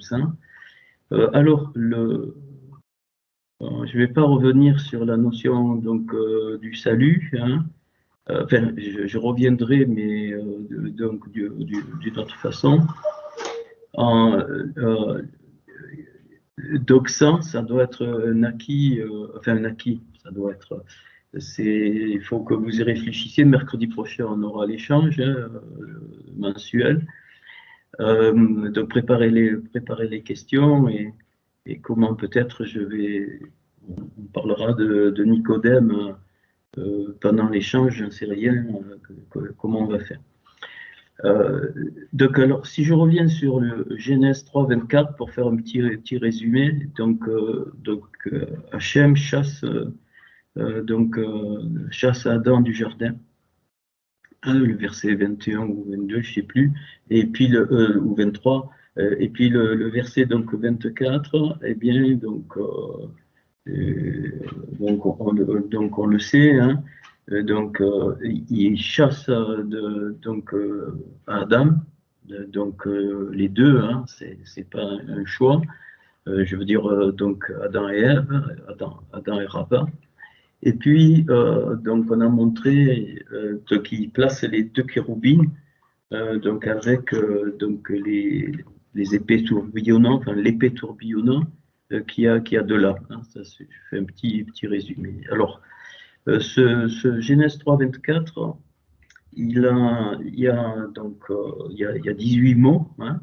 ça. Alors, je ne vais pas revenir sur la notion donc, du salut, hein. Enfin, je reviendrai, mais donc d'une autre façon. Donc ça doit être un acquis, enfin un acquis, ça doit être. Il faut que vous y réfléchissiez. Mercredi prochain, on aura l'échange mensuel. Donc préparez les questions et comment peut-être on parlera de Nicodème pendant l'échange, j'en sais rien, comment on va faire. Donc alors, si je reviens sur le Genèse 3, 24 pour faire un petit résumé, donc Hachem chasse Adam du jardin, le verset 21 ou 22, je ne sais plus, et puis ou 23, et puis le verset donc 24, eh bien donc on le sait, hein, il chasse Adam, les deux, hein, c'est pas un choix, je veux dire donc Adam et Ève, Adam et Rava. Et puis donc on a montré qu'il place les deux chérubins donc avec donc les épées tourbillonnantes, enfin l'épée tourbillonnante qui a de là. Hein, ça, je fais un petit résumé. Alors, ce Genèse 3, 24, il y a 18 mots. Hein,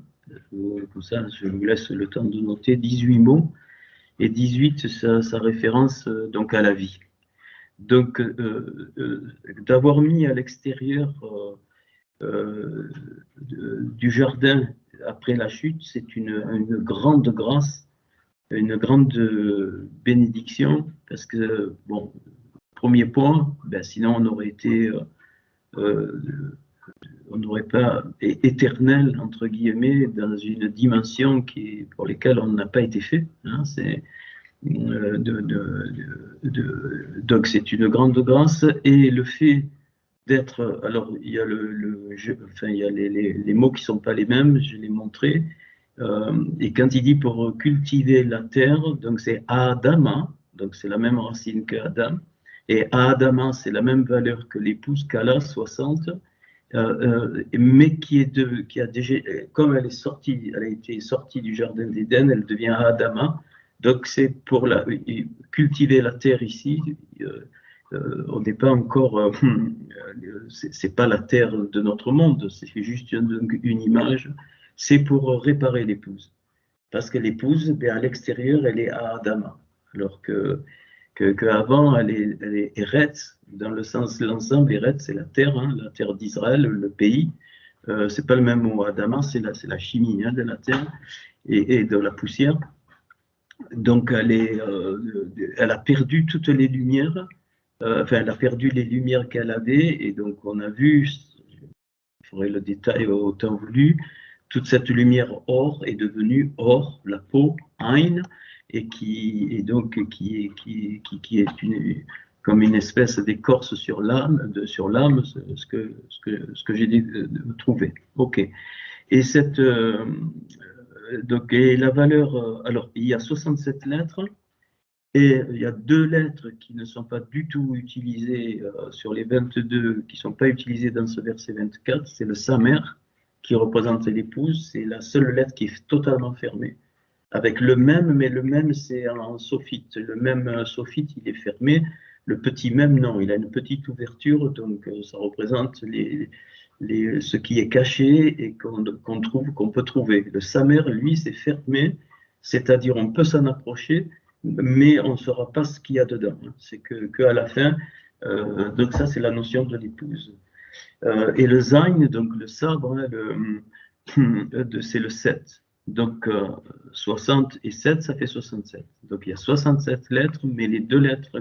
comme ça, je vous laisse le temps de noter 18 mots. Et 18, ça référence donc à la vie. Donc, d'avoir mis à l'extérieur du jardin après la chute, c'est une grande grâce, une grande bénédiction, parce que, bon, premier point, ben, sinon on aurait été, on n'aurait pas éternel, entre guillemets, dans une dimension pour laquelle on n'a pas été fait. Hein, donc c'est une grande grâce, et le fait d'être, alors il y a il y a les mots qui sont pas les mêmes, je l'ai montré, et quand il dit pour cultiver la terre, donc c'est Adama, donc c'est la même racine que Adam, et Adama c'est la même valeur que l'épouse Kala 60, mais qui a déjà, comme elle a été sortie du jardin d'Éden, elle devient Adama. Donc c'est pour cultiver la terre ici. On n'est pas encore, c'est pas la terre de notre monde, c'est juste une image. C'est pour réparer l'épouse, parce que l'épouse, ben, à l'extérieur, elle est à Adama, alors que avant, elle est Eretz, dans le sens l'ensemble. Eretz, c'est la terre, hein, la terre d'Israël, le pays. C'est pas le même mot. Adama, c'est la chimie, hein, de la terre et de la poussière. Donc elle a perdu toutes les lumières, elle a perdu les lumières qu'elle avait, et donc on a vu, il faudrait le détail autant voulu, toute cette lumière or est devenue or, la peau, Ein, et qui est comme une espèce d'écorce sur l'âme, ce que j'ai trouvé. Ok. Et et la valeur, alors il y a 67 lettres, et il y a 2 lettres qui ne sont pas du tout utilisées sur les 22, qui ne sont pas utilisées dans ce verset 24, c'est le Samer, qui représente l'épouse, c'est la seule lettre qui est totalement fermée, avec le même, mais le même c'est en sophite, le même sophite il est fermé, le petit même non, il a une petite ouverture, donc ça représente ce qui est caché et qu'on peut trouver. Le Samer, lui, c'est fermé, c'est-à-dire on peut s'en approcher, mais on ne saura pas ce qu'il y a dedans. C'est que à la fin, donc ça c'est la notion de l'épouse. Et le Zain, donc le sabre, hein, c'est le 7. Donc 60 et 7, ça fait 67. Donc il y a 67 lettres, mais les 2 lettres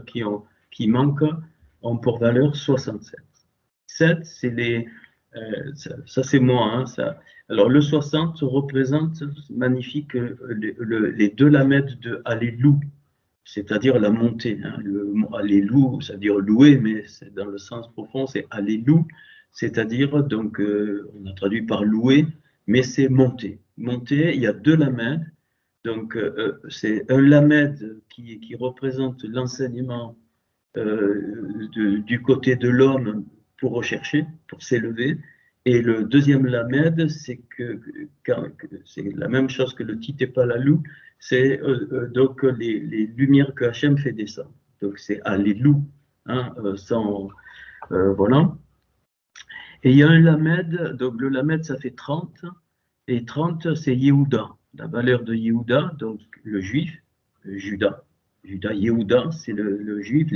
qui manquent ont pour valeur 67. 7, c'est ça c'est moi, hein, ça. Alors le 60 représente, magnifique, les 2 lamèdes de Alléluia, c'est-à-dire la montée. Hein, Alléluia, c'est-à-dire louer, mais c'est dans le sens profond, c'est Alléluia, c'est-à-dire, donc on a traduit par louer, mais c'est monté. Monté, il y a deux lamelles. Donc, c'est un lamède qui représente l'enseignement du côté de l'homme pour rechercher, pour s'élever. Et le deuxième lamède, c'est c'est la même chose que le Titepalalou, c'est donc les lumières que Hachem fait descendre. Donc, c'est Alléluia, hein, voilà. Et il y a un lamède, donc le lamède, ça fait 30, et 30, c'est Yehuda, la valeur de Yehuda, donc le juif, Judas. Judas, Yehuda, c'est le juif,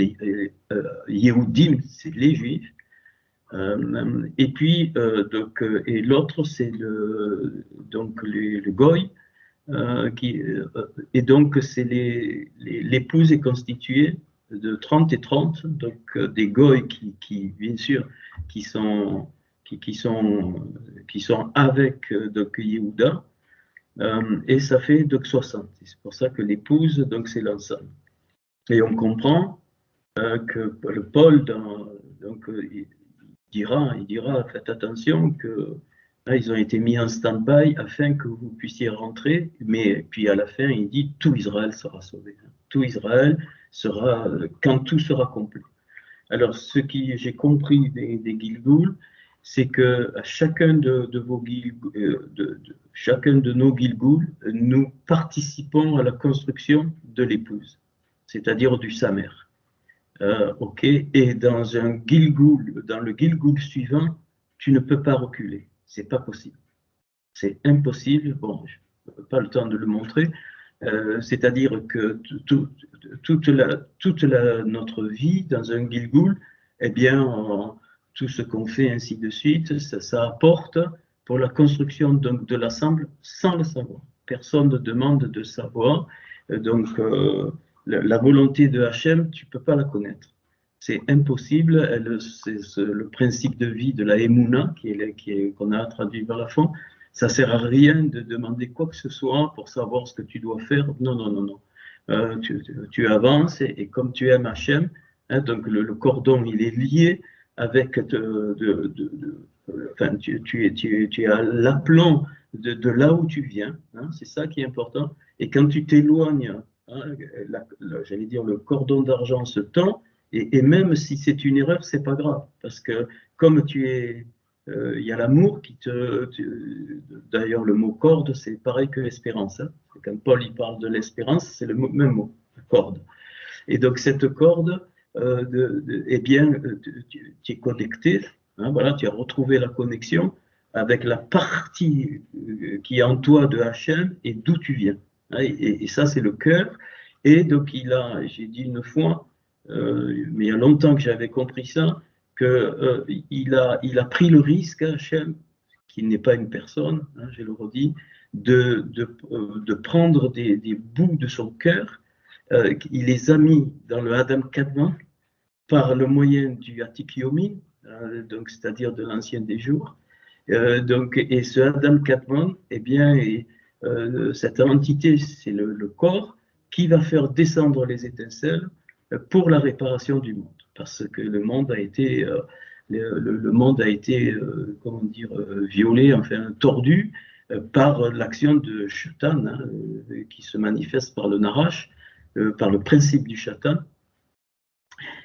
Yehudim, c'est les juifs. Et puis, et l'autre, c'est le Goy, et donc c'est l'épouse est constituée de 30 et 30, donc des Goy qui bien sûr, qui sont avec donc Yehuda, et ça fait donc 60. C'est pour ça que l'épouse, donc c'est l'ensemble. Et on comprend que le Paul, donc, il dira, faites attention que là, ils ont été mis en stand-by afin que vous puissiez rentrer, mais puis à la fin, il dit tout Israël sera sauvé. Tout Israël sera, quand tout sera complet. Alors, ce que j'ai compris des Gilgoul, c'est que à chacun de nos Gilgoul, nous participons à la construction de l'épouse, c'est-à-dire du Samer. Ok, et dans le Gilgoul suivant, tu ne peux pas reculer, c'est pas possible, c'est impossible. Bon, je n'ai pas le temps de le montrer. C'est-à-dire que toute notre vie dans un Gilgoul, eh bien, tout ce qu'on fait ainsi de suite, ça apporte pour la construction de l'ensemble sans le savoir. Personne ne demande de savoir. Donc, la volonté de Hachem, tu ne peux pas la connaître. C'est impossible. C'est le principe de vie de la Emouna qu'on a traduit vers la fin. Ça ne sert à rien de demander quoi que ce soit pour savoir ce que tu dois faire. Non, non, non, non. Tu avances et comme tu aimes Hachem, hein, donc le cordon, il est lié avec enfin, tu es à l'aplomb de là où tu viens. Hein, c'est ça qui est important. Et quand tu t'éloignes, hein, j'allais dire, le cordon d'argent se tend, et même si c'est une erreur, c'est pas grave. Parce que comme tu es il y a l'amour d'ailleurs le mot corde, c'est pareil que l'espérance. Hein. Quand Paul il parle de l'espérance, c'est le même mot, corde. Et donc cette corde, eh bien, tu es connecté, hein, voilà, tu as retrouvé la connexion avec la partie qui est en toi de Hachem et d'où tu viens. Hein, et ça, c'est le cœur. Et donc j'ai dit une fois, mais il y a longtemps que j'avais compris ça, qu'il a pris le risque, Hachem, qui n'est pas une personne, hein, je le redis, de prendre des bouts de son cœur, il les a mis dans le Adam Kadmon par le moyen du Atik Yomi, donc c'est-à-dire de l'ancien des jours. Et ce Adam Kadmon, eh bien, cette entité, c'est le corps qui va faire descendre les étincelles pour la réparation du monde, parce que le monde a été, comment dire, violé, enfin tordu par l'action de Shatan, hein, qui se manifeste par le Narash, par le principe du Shatan,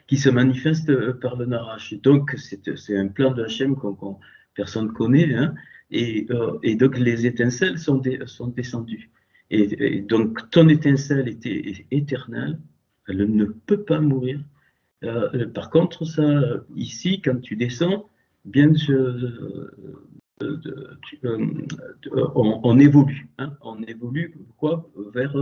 qui se manifeste par le Narash. Donc c'est un plan de Hachem qu'on personne connaît, hein, et donc les étincelles sont descendues. Et donc ton étincelle était éternelle. Elle ne peut pas mourir. Par contre, ça, ici, quand tu descends, bien on évolue. Hein, on évolue quoi, vers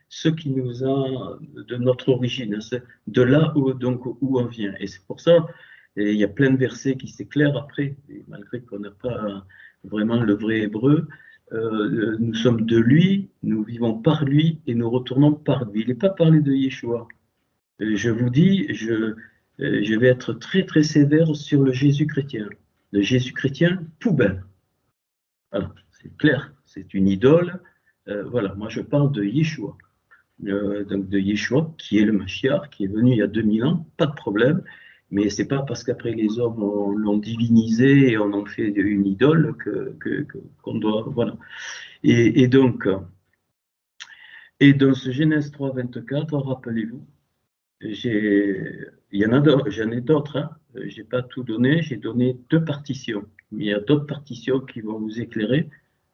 ce qui nous a de notre origine, hein, de là où on vient. Et c'est pour ça, il y a plein de versets qui s'éclairent après, et malgré qu'on n'a pas vraiment le vrai hébreu. Nous sommes de lui, nous vivons par lui et nous retournons par lui. Il n'est pas parlé de Yeshua. Je vous dis, je vais être très très sévère sur le Jésus chrétien. Le Jésus chrétien, poubelle. Voilà, c'est clair, c'est une idole. Voilà, moi je parle de Yeshua. Donc de Yeshua, qui est le Mashiach, qui est venu il y a 2000 ans, pas de problème. Mais c'est pas parce qu'après les hommes l'ont divinisé et on en fait une idole qu'on doit, voilà. Et donc, dans ce Genèse 3, 24, rappelez-vous, il y en a d'autres, j'en ai d'autres, hein. J'ai pas tout donné, j'ai donné 2 partitions. Mais il y a d'autres partitions qui vont vous éclairer.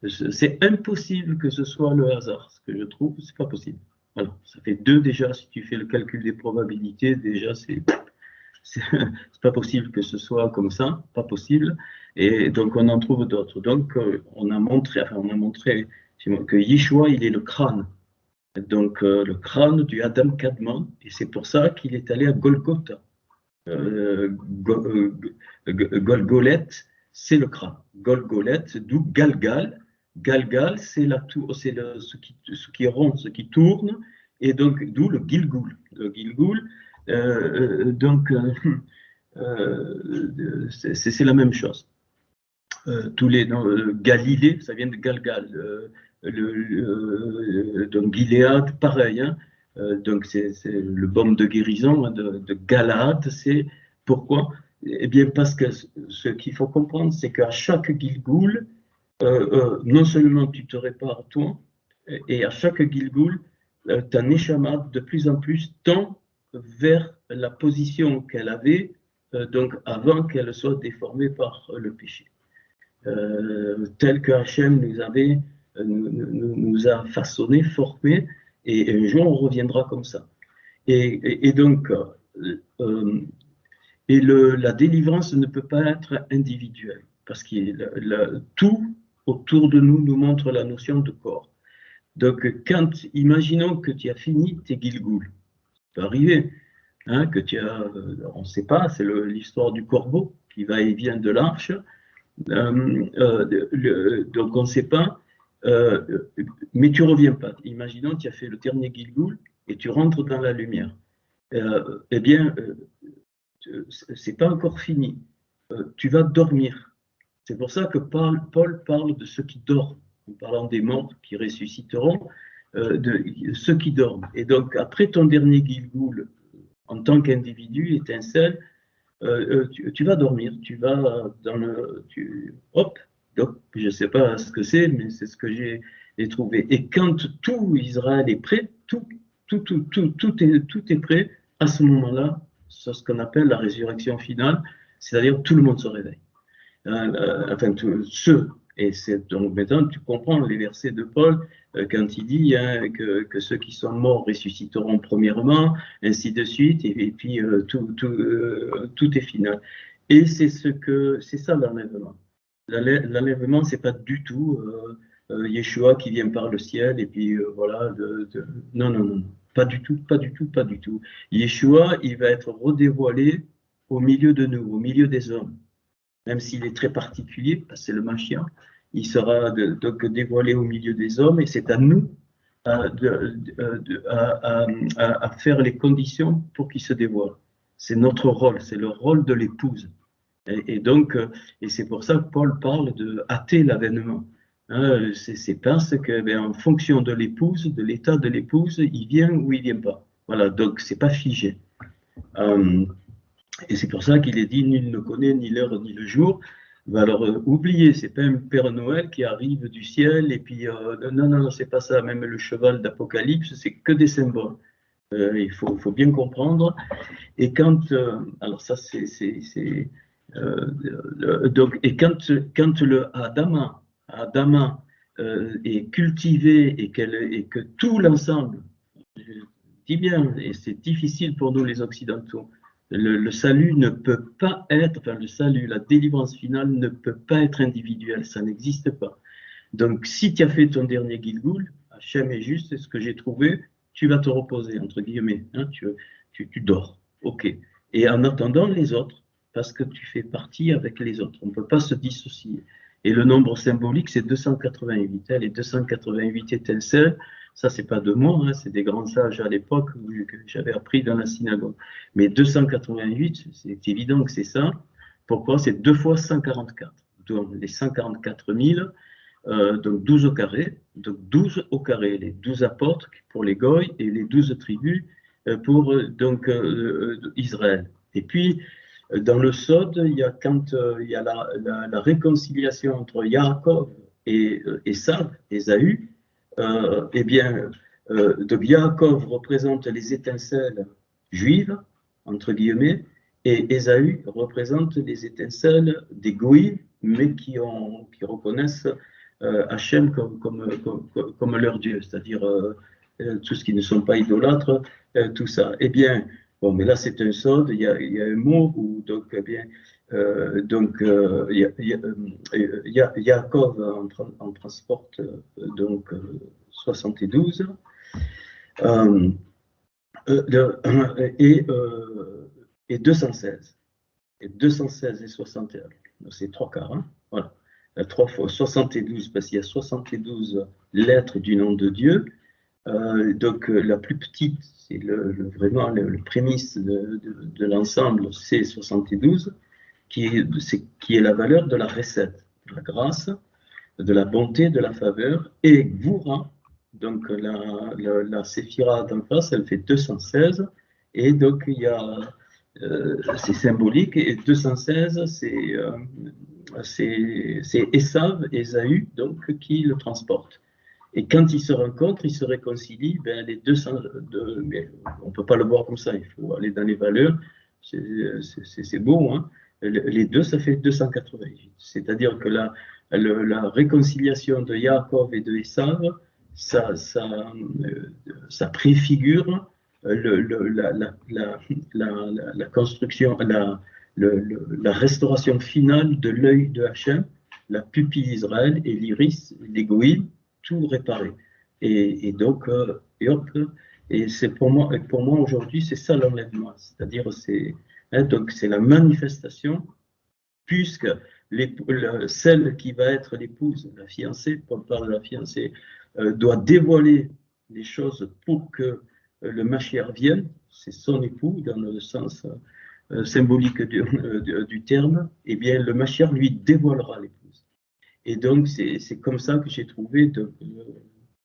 C'est impossible que ce soit le hasard. Ce que je trouve, c'est pas possible. Voilà, ça fait 2 déjà. Si tu fais le calcul des probabilités, déjà c'est pas possible que ce soit comme ça, pas possible. Et donc on en trouve d'autres. Donc on a montré que Yeshua, il est le crâne. Donc le crâne du Adam Kadmon, et c'est pour ça qu'il est allé à Golgotha. Golgoleth, c'est le crâne. Golgoleth, d'où Galgal. Galgal, c'est la tour, c'est ce qui est rond, ce qui tourne, et donc d'où le Gilgoul. Le Gilgoul, donc c'est la même chose. Tous les Galilée, ça vient de Galgal. Donc Gilead, pareil. Hein. Donc c'est le baume de guérison hein, de Galade. C'est pourquoi? Eh bien parce que ce qu'il faut comprendre, c'est qu'à chaque Gilgoul, non seulement tu te répares toi, et à chaque Gilgoul, ta Neshama de plus en plus tend vers la position qu'elle avait donc avant qu'elle soit déformée par le péché. Tel que Hachem nous a façonné, formé, et un jour on reviendra comme ça. Et donc, la délivrance ne peut pas être individuelle, parce que tout autour de nous montre la notion de corps. Donc, imaginons que tu as fini tes Gilgoul, ça peut arriver, hein, que tu as, on ne sait pas, c'est l'histoire du corbeau qui va et vient de l'arche. Donc on ne sait pas, mais tu ne reviens pas. Imaginons tu as fait le dernier Gilgoul et tu rentres dans la lumière. Eh bien, c'est pas encore fini. Tu vas dormir. C'est pour ça que Paul parle de ceux qui dorment, en parlant des morts qui ressusciteront, de ceux qui dorment. Et donc, après ton dernier Gilgoul, en tant qu'individu, étincelle, tu vas dormir, tu vas dans hop, donc je ne sais pas ce que c'est, mais c'est ce que j'ai trouvé. Et quand tout Israël est prêt, tout est prêt, à ce moment-là, c'est ce qu'on appelle la résurrection finale, c'est-à-dire tout le monde se réveille. Enfin, ceux, et c'est donc maintenant tu comprends les versets de Paul quand il dit hein, que ceux qui sont morts ressusciteront premièrement, ainsi de suite, et puis tout est final. Et c'est ça l'enlèvement. L'enlèvement, c'est pas du tout Yeshua qui vient par le ciel et puis voilà. Non, pas du tout, pas du tout, pas du tout. Yeshua, il va être redévoilé au milieu de nous, au milieu des hommes. Même s'il est très particulier, parce que c'est le Mashiach, il sera donc dévoilé au milieu des hommes et c'est à nous à faire les conditions pour qu'il se dévoile. C'est notre rôle, c'est le rôle de l'épouse. Et donc, et c'est pour ça que Paul parle de hâter l'avènement. Hein, c'est parce que, ben, en fonction de l'épouse, de l'état de l'épouse, il vient ou il vient pas. Voilà, donc c'est pas figé. Et c'est pour ça qu'il est dit, nul ne connaît ni l'heure ni le jour. Alors, oubliez, c'est pas un Père Noël qui arrive du ciel et puis, non, c'est pas ça. Même le cheval d'Apocalypse, c'est que des symboles. Il faut bien comprendre. Et quand, alors ça, donc, et quand le Adama est cultivé et que tout l'ensemble, je dis bien, et c'est difficile pour nous les Occidentaux, le salut ne peut pas être, enfin le salut, la délivrance finale ne peut pas être individuelle, ça n'existe pas. Donc si tu as fait ton dernier Gilgoul, Hachem est juste, c'est ce que j'ai trouvé, tu vas te reposer, entre guillemets, hein, tu dors, ok. Et en attendant les autres, parce que tu fais partie avec les autres, on ne peut pas se dissocier. Et le nombre symbolique, c'est 288, hein, les 288 étincelles. Ça, c'est pas de moi, hein, c'est des grands sages à l'époque que j'avais appris dans la synagogue. Mais 288, c'est évident que c'est ça. Pourquoi? C'est 2 fois 144. Donc, les 144 000, donc 12 au carré. Donc 12 au carré, les 12 apôtres pour les Goïs et les 12 tribus pour donc Israël. Et puis, Dans le Sod, il y a quand il y a la réconciliation entre Yaakov et Esav, Ésaü, eh bien, donc Yaakov représente les étincelles juives, entre guillemets, et Ésaü représente les étincelles des Goïs, mais qui reconnaissent Hachem comme leur Dieu, c'est-à-dire tout ce qui ne sont pas idolâtres, tout ça. Eh bien, bon, mais là c'est un sod, il y a un mot où donc, eh bien, Yaakov en transporte donc 72 et 216. Et 216 et 61. C'est trois quarts. Hein, voilà. 3 fois 72, parce qu'il y a 72 lettres du nom de Dieu. Donc la plus petite, c'est vraiment le prémisse de l'ensemble, c'est 72, qui est la valeur de la recette, de la grâce, de la bonté, de la faveur, et Gvoura, donc la séphira d'en face, elle fait 216, et donc il y a, c'est symbolique, et 216, c'est Esav, Ésaü, donc qui le transporte. Et quand ils se rencontrent, ils se réconcilient, ben les 200, mais on ne peut pas le voir comme ça, il faut aller dans les valeurs, c'est beau, hein. Les deux, ça fait 288. C'est-à-dire que la réconciliation de Yaakov et de Esav, ça préfigure la construction, la restauration finale de l'œil de Hachem, la pupille d'Israël et l'iris, l'égoïme, tout réparé. Et donc, et c'est pour moi aujourd'hui, c'est ça l'enlèvement. C'est-à-dire, donc c'est la manifestation, puisque celle qui va être l'épouse, la fiancée, pour parler de la fiancée, doit dévoiler les choses pour que le Mashiach vienne, c'est son époux dans le sens symbolique du terme, et bien le Mashiach lui dévoilera l'épouse. Et donc c'est comme ça que j'ai trouvé le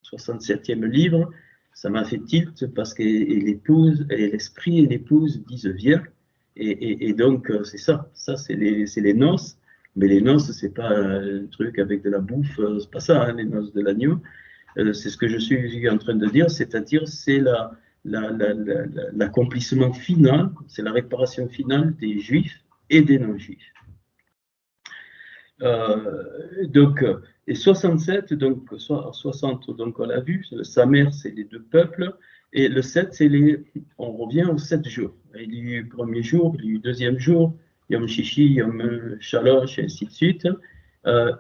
67e livre. Ça m'a fait tilt parce que l'épouse, et l'esprit et l'épouse disent viens. Et donc c'est ça c'est les noces. Mais les noces, c'est pas un truc avec de la bouffe, c'est pas ça, hein, les noces de l'agneau. C'est ce que je suis en train de dire, c'est-à-dire c'est l'accomplissement final, c'est la réparation finale des juifs et des non-juifs. Donc, et 67, donc 60, donc on l'a vu, sa mère, c'est les deux peuples, et le 7, on revient aux 7 jours. Il y a eu le premier jour, il y a eu le deuxième jour, Yom Shishi, Yom Shalosh, et ainsi de suite,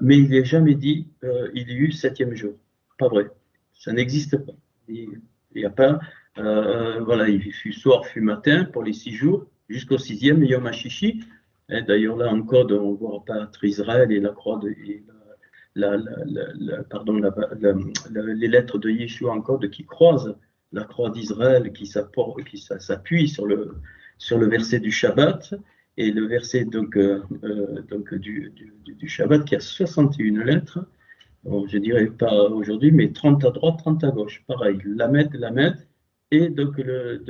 mais il n'est jamais dit, il y a eu 7e jour. Pas vrai, ça n'existe pas. Il n'y a pas, voilà, il fut soir, fut matin pour les 6 jours, jusqu'au 6e, Yom Shishi. D'ailleurs, là, en code, on voit apparaître Israël et la croix les lettres de Yeshua en code qui croisent la croix d'Israël, qui s'appuie sur le verset du Shabbat, et le verset donc du Shabbat qui a 61 lettres. Bon, je dirais pas aujourd'hui, mais 30 à droite, 30 à gauche. Pareil, Lamed, et donc le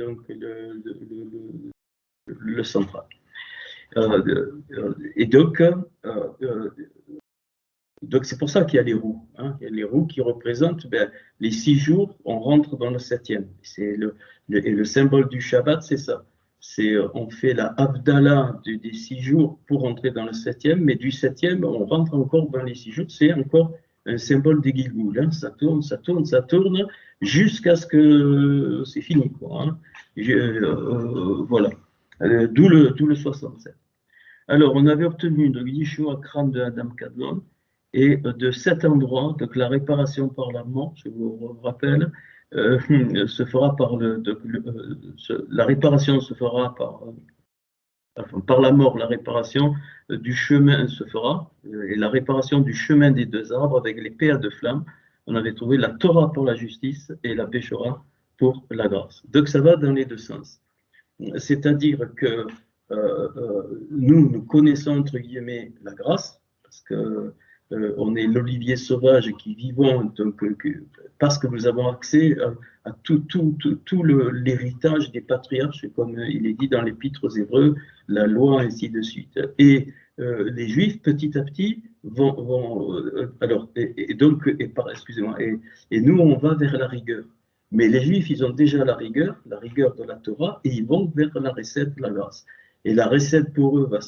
central. Et donc c'est pour ça qu'il y a les roues. Hein. Il y a les roues qui représentent les 6 jours, on rentre dans le 7e. Et le symbole du Shabbat, c'est ça. On fait la Havdalah des 6 jours pour entrer dans le 7e, mais du 7e, on rentre encore dans les 6 jours. C'est encore un symbole des Gilgoul. Hein. Ça tourne, jusqu'à ce que c'est fini. Quoi, hein. Voilà. D'où le 67. Alors, on avait obtenu de Yeshua crâne de Adam Kadmon, et de cet endroit, donc la réparation par la mort, je vous rappelle, se fera la réparation se fera par la mort, la réparation du chemin se fera, et la réparation du chemin des 2 arbres avec les paires de flammes. On avait trouvé la Torah pour la justice et la Béchora pour la grâce. Donc ça va dans les 2 sens. C'est-à-dire que nous connaissons entre guillemets la grâce, parce que on est l'olivier sauvage qui vivons, donc, parce que nous avons accès à tout l'héritage des patriarches, comme il est dit dans l'Épître aux Hébreux, la loi, ainsi de suite. Et les Juifs, petit à petit, alors, excusez-moi, et nous, on va vers la rigueur. Mais les Juifs, ils ont déjà la rigueur de la Torah, et ils vont vers la recette de la grâce. Et la recette pour eux va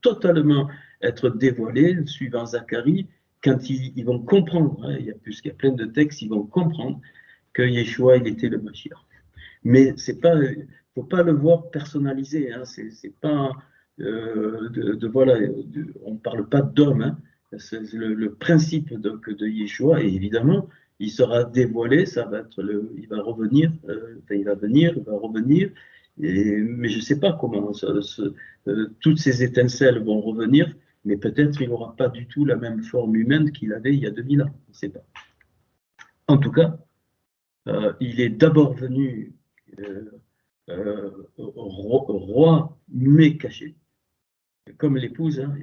totalement être dévoilée, suivant Zacharie, quand ils vont comprendre, hein, puisqu'il y a plein de textes, ils vont comprendre que Yeshua, il était le Mashiach. Mais c'est pas, faut pas le voir personnalisé, hein, c'est pas, voilà, on parle pas d'homme, hein, c'est le principe donc, de Yeshua, et évidemment, il sera dévoilé, ça va être il va revenir, il va venir, il va revenir, mais je ne sais pas comment toutes ces étincelles vont revenir, mais peut-être il n'aura pas du tout la même forme humaine qu'il avait il y a 2000 ans, on ne sait pas. En tout cas, il est d'abord venu roi, mais caché, comme l'épouse, hein,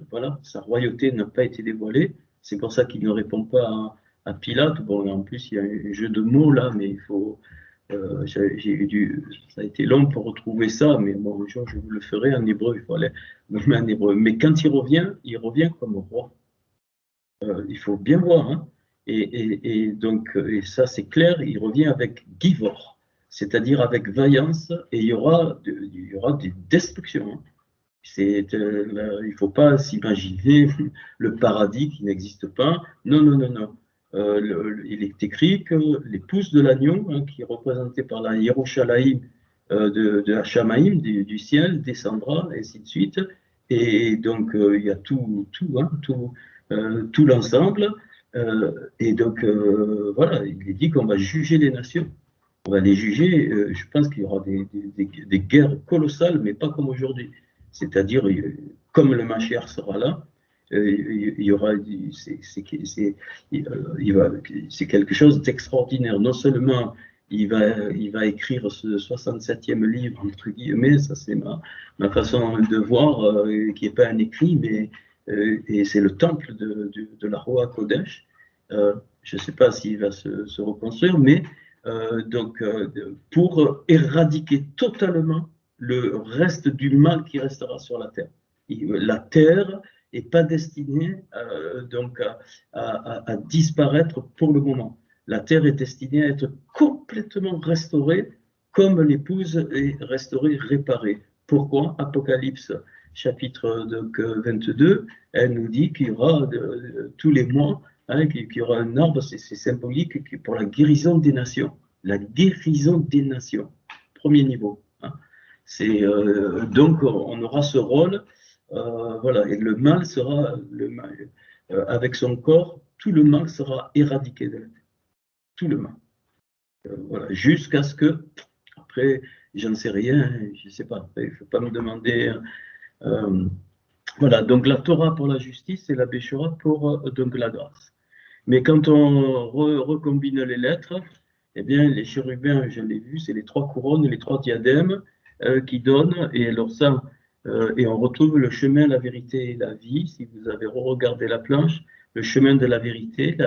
voilà, sa royauté n'a pas été dévoilée, c'est pour ça qu'il ne répond pas à Pilate. Bon, en plus, il y a un jeu de mots là, mais il faut. Ça a été long pour retrouver ça, mais bon, un jour je vous le ferai en hébreu. Il faut aller en hébreu. Mais quand il revient comme roi. Il faut bien voir, hein. Et donc, et ça c'est clair, il revient avec Givor, c'est-à-dire avec vaillance, et il y aura des destructions. Hein. Il ne faut pas s'imaginer le paradis qui n'existe pas. Non, non, non, non. Il est écrit que l'épouse de l'agneau, hein, qui est représentée par la Yerushalayim de Hachamaïm, du ciel, descendra, et ainsi de suite. Et donc, il y a tout l'ensemble. Et donc, voilà, il est dit qu'on va juger les nations. On va les juger. Je pense qu'il y aura des guerres colossales, mais pas comme aujourd'hui. C'est-à-dire, comme le Mashiach sera là, il y aura, c'est quelque chose d'extraordinaire. Non seulement il va écrire ce 67e livre, entre guillemets, ça c'est ma façon de voir, qui n'est pas un écrit, mais et c'est le temple de la Roi Kodesh. Je ne sais pas s'il va se reconstruire, mais donc pour éradiquer totalement le reste du mal qui restera sur la terre. La terre n'est pas destinée donc à disparaître pour le moment. La terre est destinée à être complètement restaurée comme l'épouse est restaurée, réparée. Pourquoi? Apocalypse chapitre donc, 22, elle nous dit qu'il y aura tous les mois, hein, qu'il y aura un arbre, c'est symbolique pour la guérison des nations. La guérison des nations, premier niveau. Hein. Donc on aura ce rôle, voilà, et le mal sera, avec son corps, tout le mal sera éradiqué de la terre. Tout le mal. Voilà, jusqu'à ce que, après, j'en sais rien, je ne sais pas, il ne faut pas me demander. Voilà, donc la Torah pour la justice et la Béchora pour donc la grâce. Mais quand on recombine les lettres, eh bien, les chérubins, je l'ai vu, c'est les 3 couronnes, les 3 diadèmes qui donnent, et alors ça, et on retrouve le chemin, la vérité et la vie, si vous avez regardé la planche, le chemin de la vérité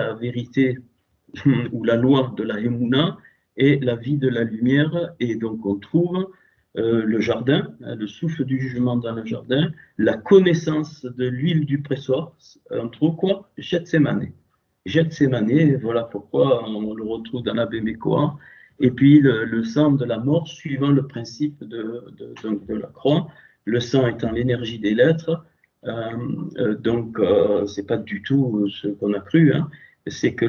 ou la loi de la Emouna, et la vie de la lumière, et donc on trouve le jardin, hein, le souffle du jugement dans le jardin, la connaissance de l'huile du pressoir, on trouve quoi? Gethsémané. Gethsémané, voilà pourquoi on le retrouve dans la Bémécoa, et puis le sang de la mort suivant le principe de la croix, le sang étant l'énergie des lettres, donc c'est pas du tout ce qu'on a cru, hein, c'est que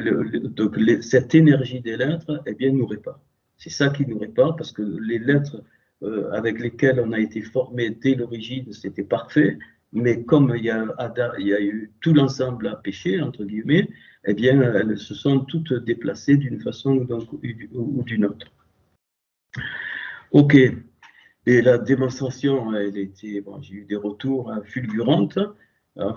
cette énergie des lettres, eh bien, nous répare. C'est ça qui nous répare, parce que les lettres avec lesquelles on a été formé dès l'origine, c'était parfait, mais comme il y a eu tout l'ensemble à pécher, entre guillemets, eh bien, elles se sont toutes déplacées d'une façon ou d'une autre. Ok, et la démonstration, elle était, bon, j'ai eu des retours fulgurantes.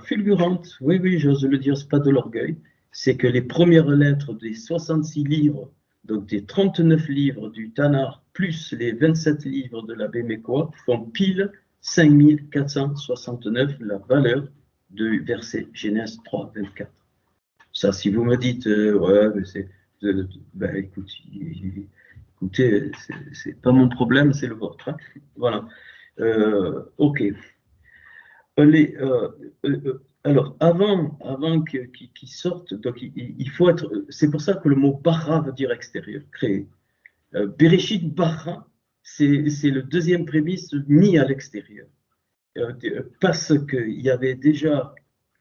Fulgurantes, oui, j'ose le dire, c'est pas de l'orgueil, c'est que les premières lettres des 66 livres, donc des 39 livres du Tanakh, plus les 27 livres de la Bémécoa, font pile 5469, la valeur de verset Genèse 3, 24. Ça, si vous me dites, ouais, mais c'est, ben, écoutez, c'est pas mon problème, c'est le vôtre. Hein. Voilà. Ok. Alors, avant qu'ils sortent, donc il faut être. C'est pour ça que le mot bara veut dire extérieur, créé. Bereshit bara, c'est le deuxième prémisse mis à l'extérieur. Parce qu'il y avait déjà,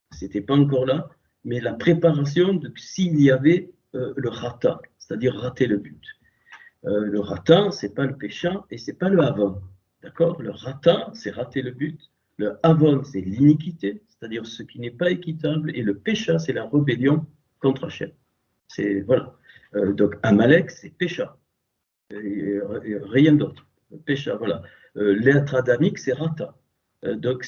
c'était pas encore là, mais la préparation de s'il y avait le rata, c'est-à-dire rater le but. Le rata, c'est pas le pécha et c'est pas le avon. D'accord? Le rata, c'est rater le but. Le avon, c'est l'iniquité, c'est-à-dire ce qui n'est pas équitable. Et le pécha, c'est la rébellion contre Hachem. C'est, voilà. Donc, Amalek, c'est pécha. Et rien d'autre. Pécha, voilà. L'être adamique, c'est rata. Donc,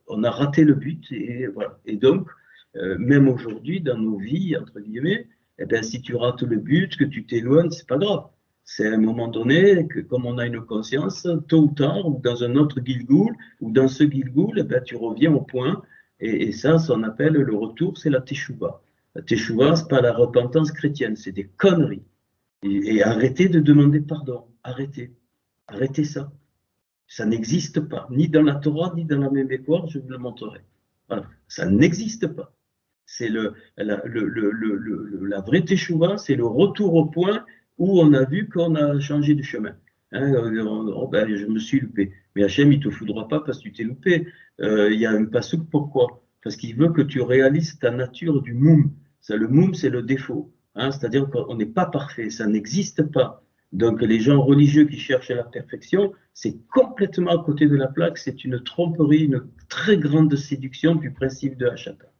on a raté le but. Et, voilà. Et donc, même aujourd'hui, dans nos vies, entre guillemets, eh bien, si tu rates le but, que tu t'éloignes, c'est pas grave. C'est à un moment donné que, comme on a une conscience, tôt ou tard, ou dans un autre Gilgoul, ou dans ce Gilgoul, eh bien, tu reviens au point. Et ça, on appelle le retour, c'est la Teshuvah. La Teshuvah, ce n'est pas la repentance chrétienne, c'est des conneries. Et arrêtez de demander pardon. Arrêtez. Arrêtez ça. Ça n'existe pas, ni dans la Torah, ni dans la Mémécoire, je vous le montrerai. Voilà. Ça n'existe pas. C'est la vraie Teshuvah, c'est le retour au point où on a vu qu'on a changé de chemin. Hein, ben, je me suis loupé. Mais Hachem, il ne te foudra pas parce que tu t'es loupé. Il y a un pasouk, pourquoi? Parce qu'il veut que tu réalises ta nature du moum. Ça, le moum, c'est le défaut. Hein, c'est-à-dire qu'on n'est pas parfait, ça n'existe pas. Donc les gens religieux qui cherchent la perfection, c'est complètement à côté de la plaque, c'est une tromperie, une très grande séduction du principe de Hachata.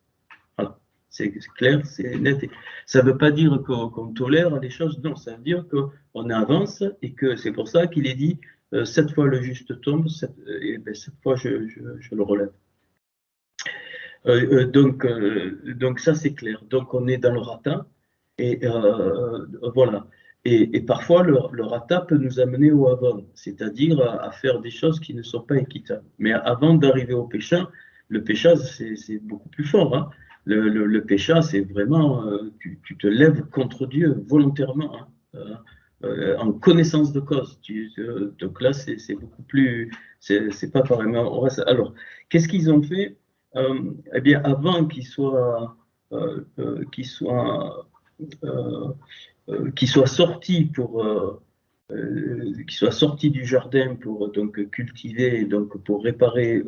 Voilà, c'est clair, c'est net. Ça ne veut pas dire qu'on tolère les choses, non, ça veut dire qu'on avance et que c'est pour ça qu'il est dit 7 fois le juste tombe, 7 fois je le relève. Donc ça c'est clair. Donc on est dans le rata et voilà. Et parfois le rata peut nous amener au avon, c'est-à-dire à faire des choses qui ne sont pas équitables. Mais avant d'arriver au péché, le péché c'est beaucoup plus fort. Hein. Le péché c'est vraiment tu te lèves contre Dieu volontairement. Hein. En connaissance de cause. Donc là, c'est beaucoup plus, c'est pas pareillement. Alors, qu'est-ce qu'ils ont fait? Eh bien, avant qu'ils soient sortis qu'ils soient sortis du jardin pour donc cultiver, donc pour réparer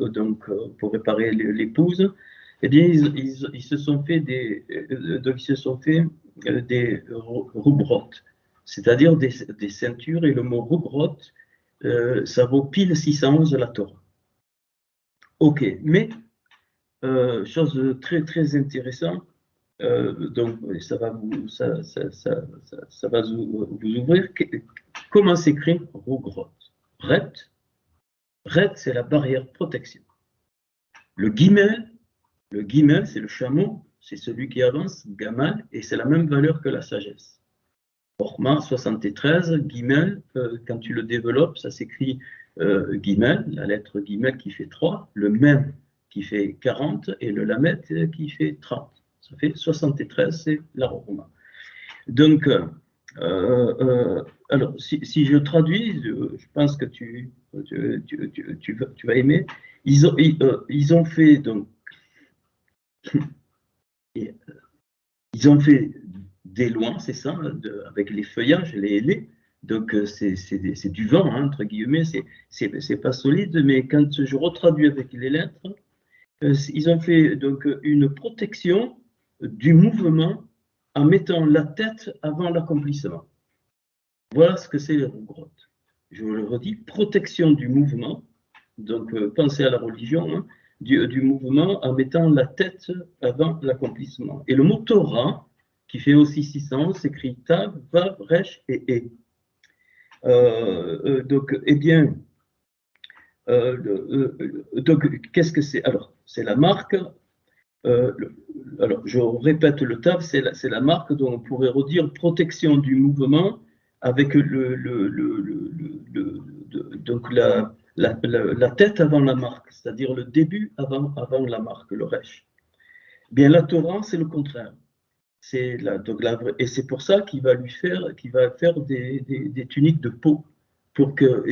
l'épouse, eh bien, ils se sont fait des roubrottes, c'est-à-dire des ceintures, et le mot roubrotte, ça vaut pile 611 la Torah. Ok, mais chose très très intéressante, donc ça va vous ouvrir. Comment s'écrit roubrotte? Ret, c'est la barrière protection. Le guimel, c'est le chameau, c'est celui qui avance, gamal, et c'est la même valeur que la sagesse. Orma 73, guimel, quand tu le développes, ça s'écrit guimel, la lettre guimel qui fait 3, le même qui fait 40 et le lamet qui fait 30. Ça fait 73, c'est la Orma. Donc, alors, si je traduis, je pense que tu vas aimer. Ils ont fait donc ils ont fait des loins, c'est ça, avec les feuillages, les ailés. Donc c'est du vent, hein, entre guillemets, c'est pas solide, mais quand je retraduis avec les lettres, ils ont fait donc une protection du mouvement en mettant la tête avant l'accomplissement. Voilà ce que c'est les roubrottes. Je le redis, protection du mouvement, donc pensez à la religion, hein, du mouvement en mettant la tête avant l'accomplissement. Et le mot Torah, qui fait aussi 600, s'écrit Tav, Vav, Resh et E. Donc, eh bien, donc, qu'est-ce que c'est? Alors, c'est la marque. Alors, je répète, le Tav, c'est la marque dont on pourrait redire protection du mouvement avec donc la tête avant la marque, c'est-à-dire le début avant la marque, le Resh. Bien, la Torah, c'est le contraire. Et c'est pour ça qu'il va faire des tuniques de peau pour qu'il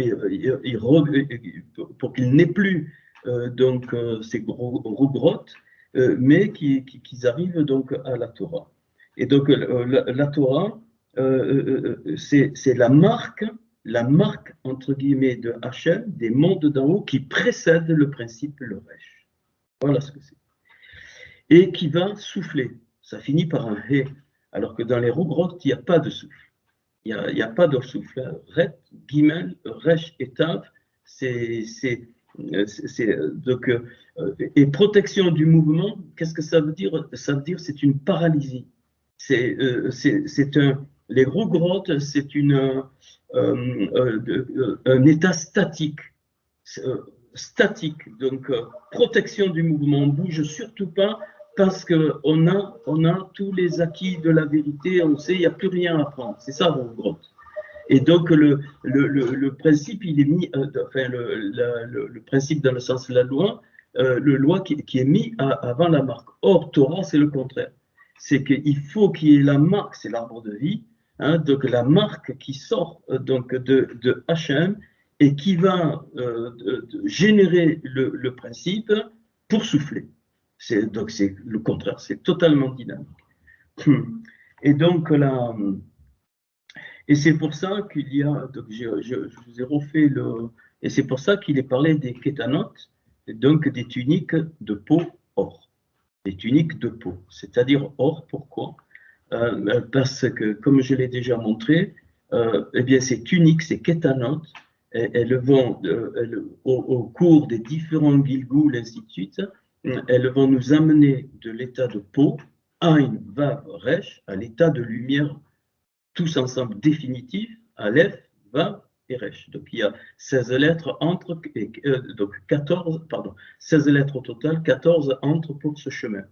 n'ait plus ces gros rougrottes, mais qu'ils arrivent donc à la Torah. Et donc la Torah, c'est la marque entre guillemets de Hachem, des mondes d'en haut, qui précède le principe le Resh. Voilà ce que c'est. Et qui va souffler. Ça finit par un He, alors que dans les rougrottes, il n'y a pas de souffle. Il n'y a pas de souffle. Ret, Gimel, Resh et Tav, et protection du mouvement, qu'est-ce que ça veut dire? Ça veut dire c'est une paralysie. Les rougrottes, c'est un état statique. Donc protection du mouvement, on ne bouge surtout pas parce qu'on a tous les acquis de la vérité, on sait, il n'y a plus rien à apprendre. C'est ça, rougrotte. Et donc le principe, il est mis, le principe dans le sens de la loi, le loi qui est mis avant la marque. Or, Torah, c'est le contraire. C'est qu'il faut qu'il y ait la marque, c'est l'arbre de vie, hein, donc la marque qui sort donc de Hachem et qui va générer le principe pour souffler. Donc c'est le contraire, c'est totalement dynamique. Et donc là, et c'est pour ça qu'il y a, donc je vous ai refait et c'est pour ça qu'il est parlé des kétanot, donc des tuniques de peau or, des tuniques de peau, c'est-à-dire or. Pourquoi? Parce que, comme je l'ai déjà montré, eh bien ces tuniques, ces kétanot, elles vont, au cours des différents Gilgoul, ainsi de suite, elles vont nous amener de l'état de peau, Ain, Vav, Resh, à l'état de lumière, tous ensemble définitif, Aleph, Vav et Resh. Donc il y a 16 lettres entre, donc 16 lettres au total, 14 entre pour ce chemin.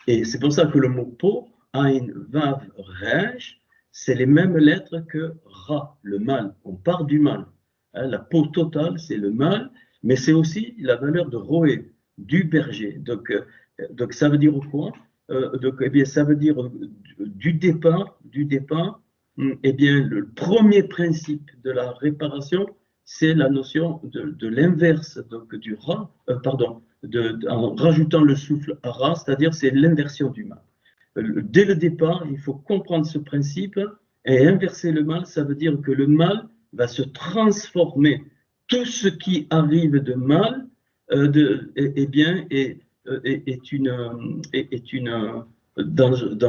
Et c'est pour ça que le mot peau, Ain, Vav, Resh, c'est les mêmes lettres que Ra, le mal. On part du mal. Hein, la peau totale, c'est le mal, mais c'est aussi la valeur de Roé, du berger. Donc ça veut dire quoi? Eh bien, ça veut dire du départ, eh bien, le premier principe de la réparation, c'est la notion de l'inverse, donc du Ra, en rajoutant le souffle à Ra, c'est-à-dire c'est l'inversion du mal. Dès le départ, il faut comprendre ce principe et inverser le mal, ça veut dire que le mal va se transformer. Tout ce qui arrive de mal, dans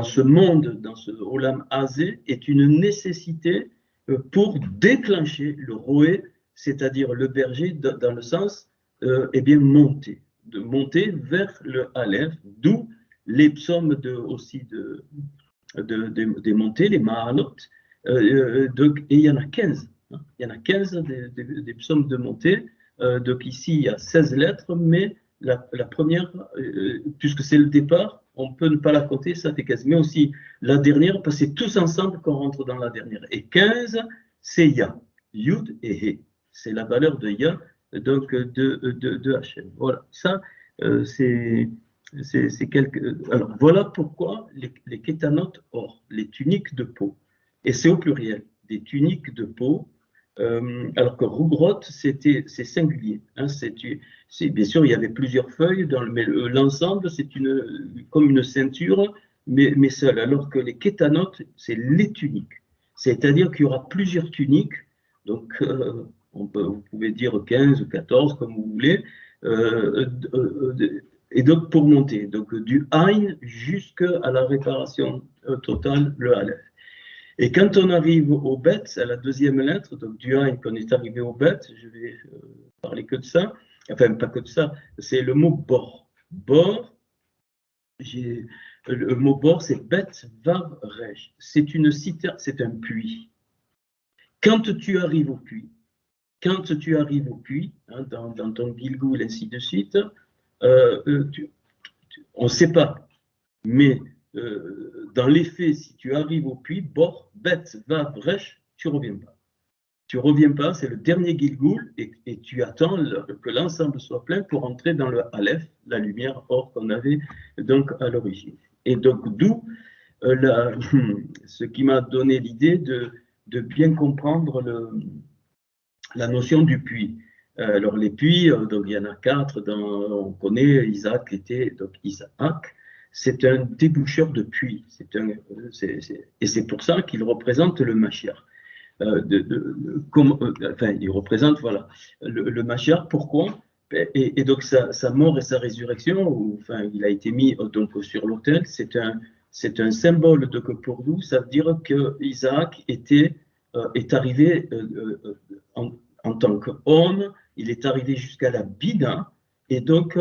ce monde, dans ce Olam Hazé, est une nécessité pour déclencher le Roé, c'est-à-dire le berger, dans le sens monter, de monter vers le Aleph, d'où les psaumes des montées, les Mahalot, et il y en a 15. Hein, il y en a 15 des psaumes de montée. Donc ici, il y a 16 lettres, mais la première, puisque c'est le départ, on peut ne pas la compter, ça fait 15. Mais aussi la dernière, parce que c'est tous ensemble qu'on rentre dans la dernière. Et 15, c'est Ya, Yud et He. C'est la valeur de Ya, donc de Hachem. Voilà, ça, c'est alors, voilà pourquoi les kétanot or, les tuniques de peau. Et c'est au pluriel, des tuniques de peau. Alors que rougrotte, c'est singulier. Hein, bien sûr, il y avait plusieurs feuilles, mais l'ensemble, c'est comme une ceinture, mais seule. Alors que les kétanot, c'est les tuniques. C'est-à-dire qu'il y aura plusieurs tuniques. Donc, vous pouvez dire 15 ou 14, comme vous voulez. Et donc, pour monter, donc du Ain jusqu'à la réparation totale, le Aleph. Et quand on arrive au Bet, à la deuxième lettre, donc du Ain, qu'on est arrivé au Bet, je vais parler que de ça, enfin pas que de ça, c'est le mot bor. Bor, le mot bor, c'est Bet Vav Resh. C'est une citerne, c'est un puits. Quand tu arrives au puits, hein, dans ton Gilgoul, ainsi de suite, on ne sait pas, mais dans les faits, si tu arrives au puits, bord, bête, va, brèche, tu ne reviens pas. tu reviens pas, c'est le dernier Gilgoul, et tu attends que l'ensemble soit plein pour entrer dans le Aleph, la lumière or qu'on avait donc à l'origine. Et donc d'où ce qui m'a donné l'idée de bien comprendre la notion du puits. Alors les puits, donc il y en a 4, on connaît, Isaac était, donc Isaac, c'est un déboucheur de puits, et c'est pour ça qu'il représente le Mashiach. Enfin, il représente, voilà, le Mashiach, pourquoi? Et donc sa mort et sa résurrection, enfin, il a été mis donc sur l'autel, c'est un symbole de que pour nous, ça veut dire que Isaac est arrivé en tant qu'homme, il est arrivé jusqu'à la Bina, et donc,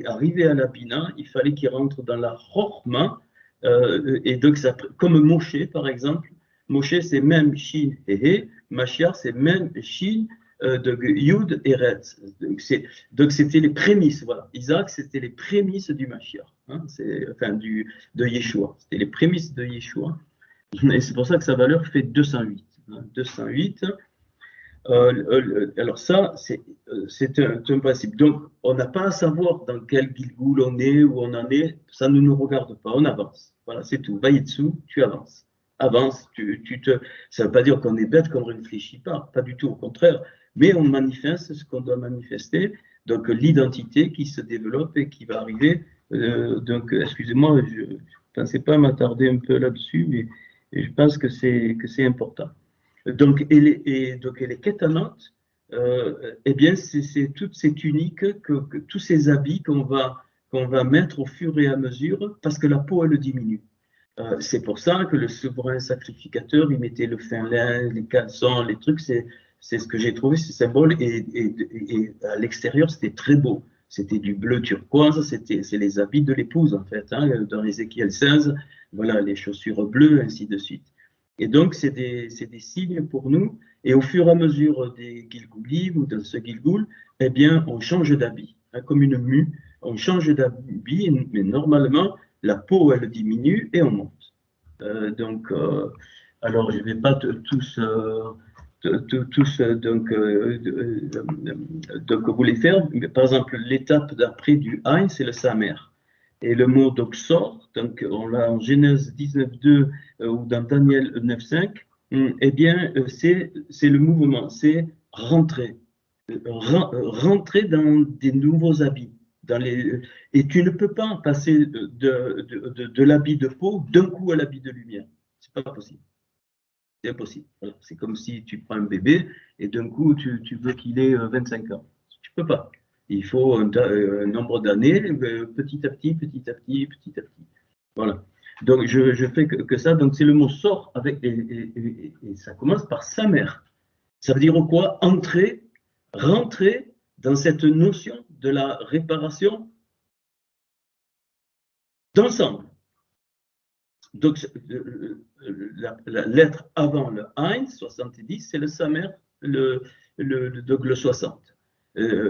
arrivé à la Bina, il fallait qu'il rentre dans la Chorma, et donc, comme Moshe, par exemple, Moshe, c'est même Shin et He, Mashiach, c'est même Shin de Yud et Retz. Donc, c'était les prémices, voilà. Isaac, c'était les prémices du Mashiach, hein, enfin, de Yeshua. C'était les prémices de Yeshua. Et c'est pour ça que sa valeur fait 208. Hein, 208. Alors ça, c'est un principe. Donc, on n'a pas à savoir dans quel Gilgoul on est, où on en est, ça ne nous regarde pas, on avance. Voilà, c'est tout. Vaïtsou, tu avances. Avance, ça ne veut pas dire qu'on est bête, qu'on ne réfléchit pas du tout, au contraire. Mais on manifeste ce qu'on doit manifester, donc l'identité qui se développe et qui va arriver. Donc, excusez-moi, je ne pensais pas m'attarder un peu là-dessus, mais je pense que c'est important. Donc, et les kétanotes, eh bien, c'est toutes ces tuniques, tous ces habits qu'on va mettre au fur et à mesure, parce que la peau, elle diminue. C'est pour ça que le souverain sacrificateur, il mettait le fin lin, les caleçons, les trucs, c'est ce que j'ai trouvé, ces symboles, et à l'extérieur, c'était très beau. C'était du bleu turquoise, c'est les habits de l'épouse, en fait, hein, dans Ézéchiel 16, voilà, les chaussures bleues, ainsi de suite. Et donc, c'est des signes pour nous. Et au fur et à mesure des Gilgoulim ou de ce Gilgoul, eh bien, on change d'habit, hein, comme une mue. On change d'habit, mais normalement, la peau, elle diminue et on monte. Alors, je ne vais pas tous vous les faire. Mais, par exemple, l'étape d'après du Aïn, c'est le Samer. Et le mot doxor, donc on l'a en Genèse 19.2 ou dans Daniel 9.5, eh bien, c'est le mouvement, c'est rentrer. Rentrer dans des nouveaux habits. Et tu ne peux pas passer de l'habit de peau d'un coup à l'habit de lumière. C'est pas possible. C'est impossible. Voilà. C'est comme si tu prends un bébé et d'un coup tu veux qu'il ait 25 ans. Tu peux pas. Il faut un nombre d'années, petit à petit, petit à petit, petit à petit. Voilà. Donc je fais que ça. Donc c'est le mot sort avec et ça commence par sa mère. Ça veut dire quoi? Entrer, rentrer dans cette notion de la réparation d'ensemble. Donc, la lettre avant le 1, 70, c'est le Samer, donc le 60.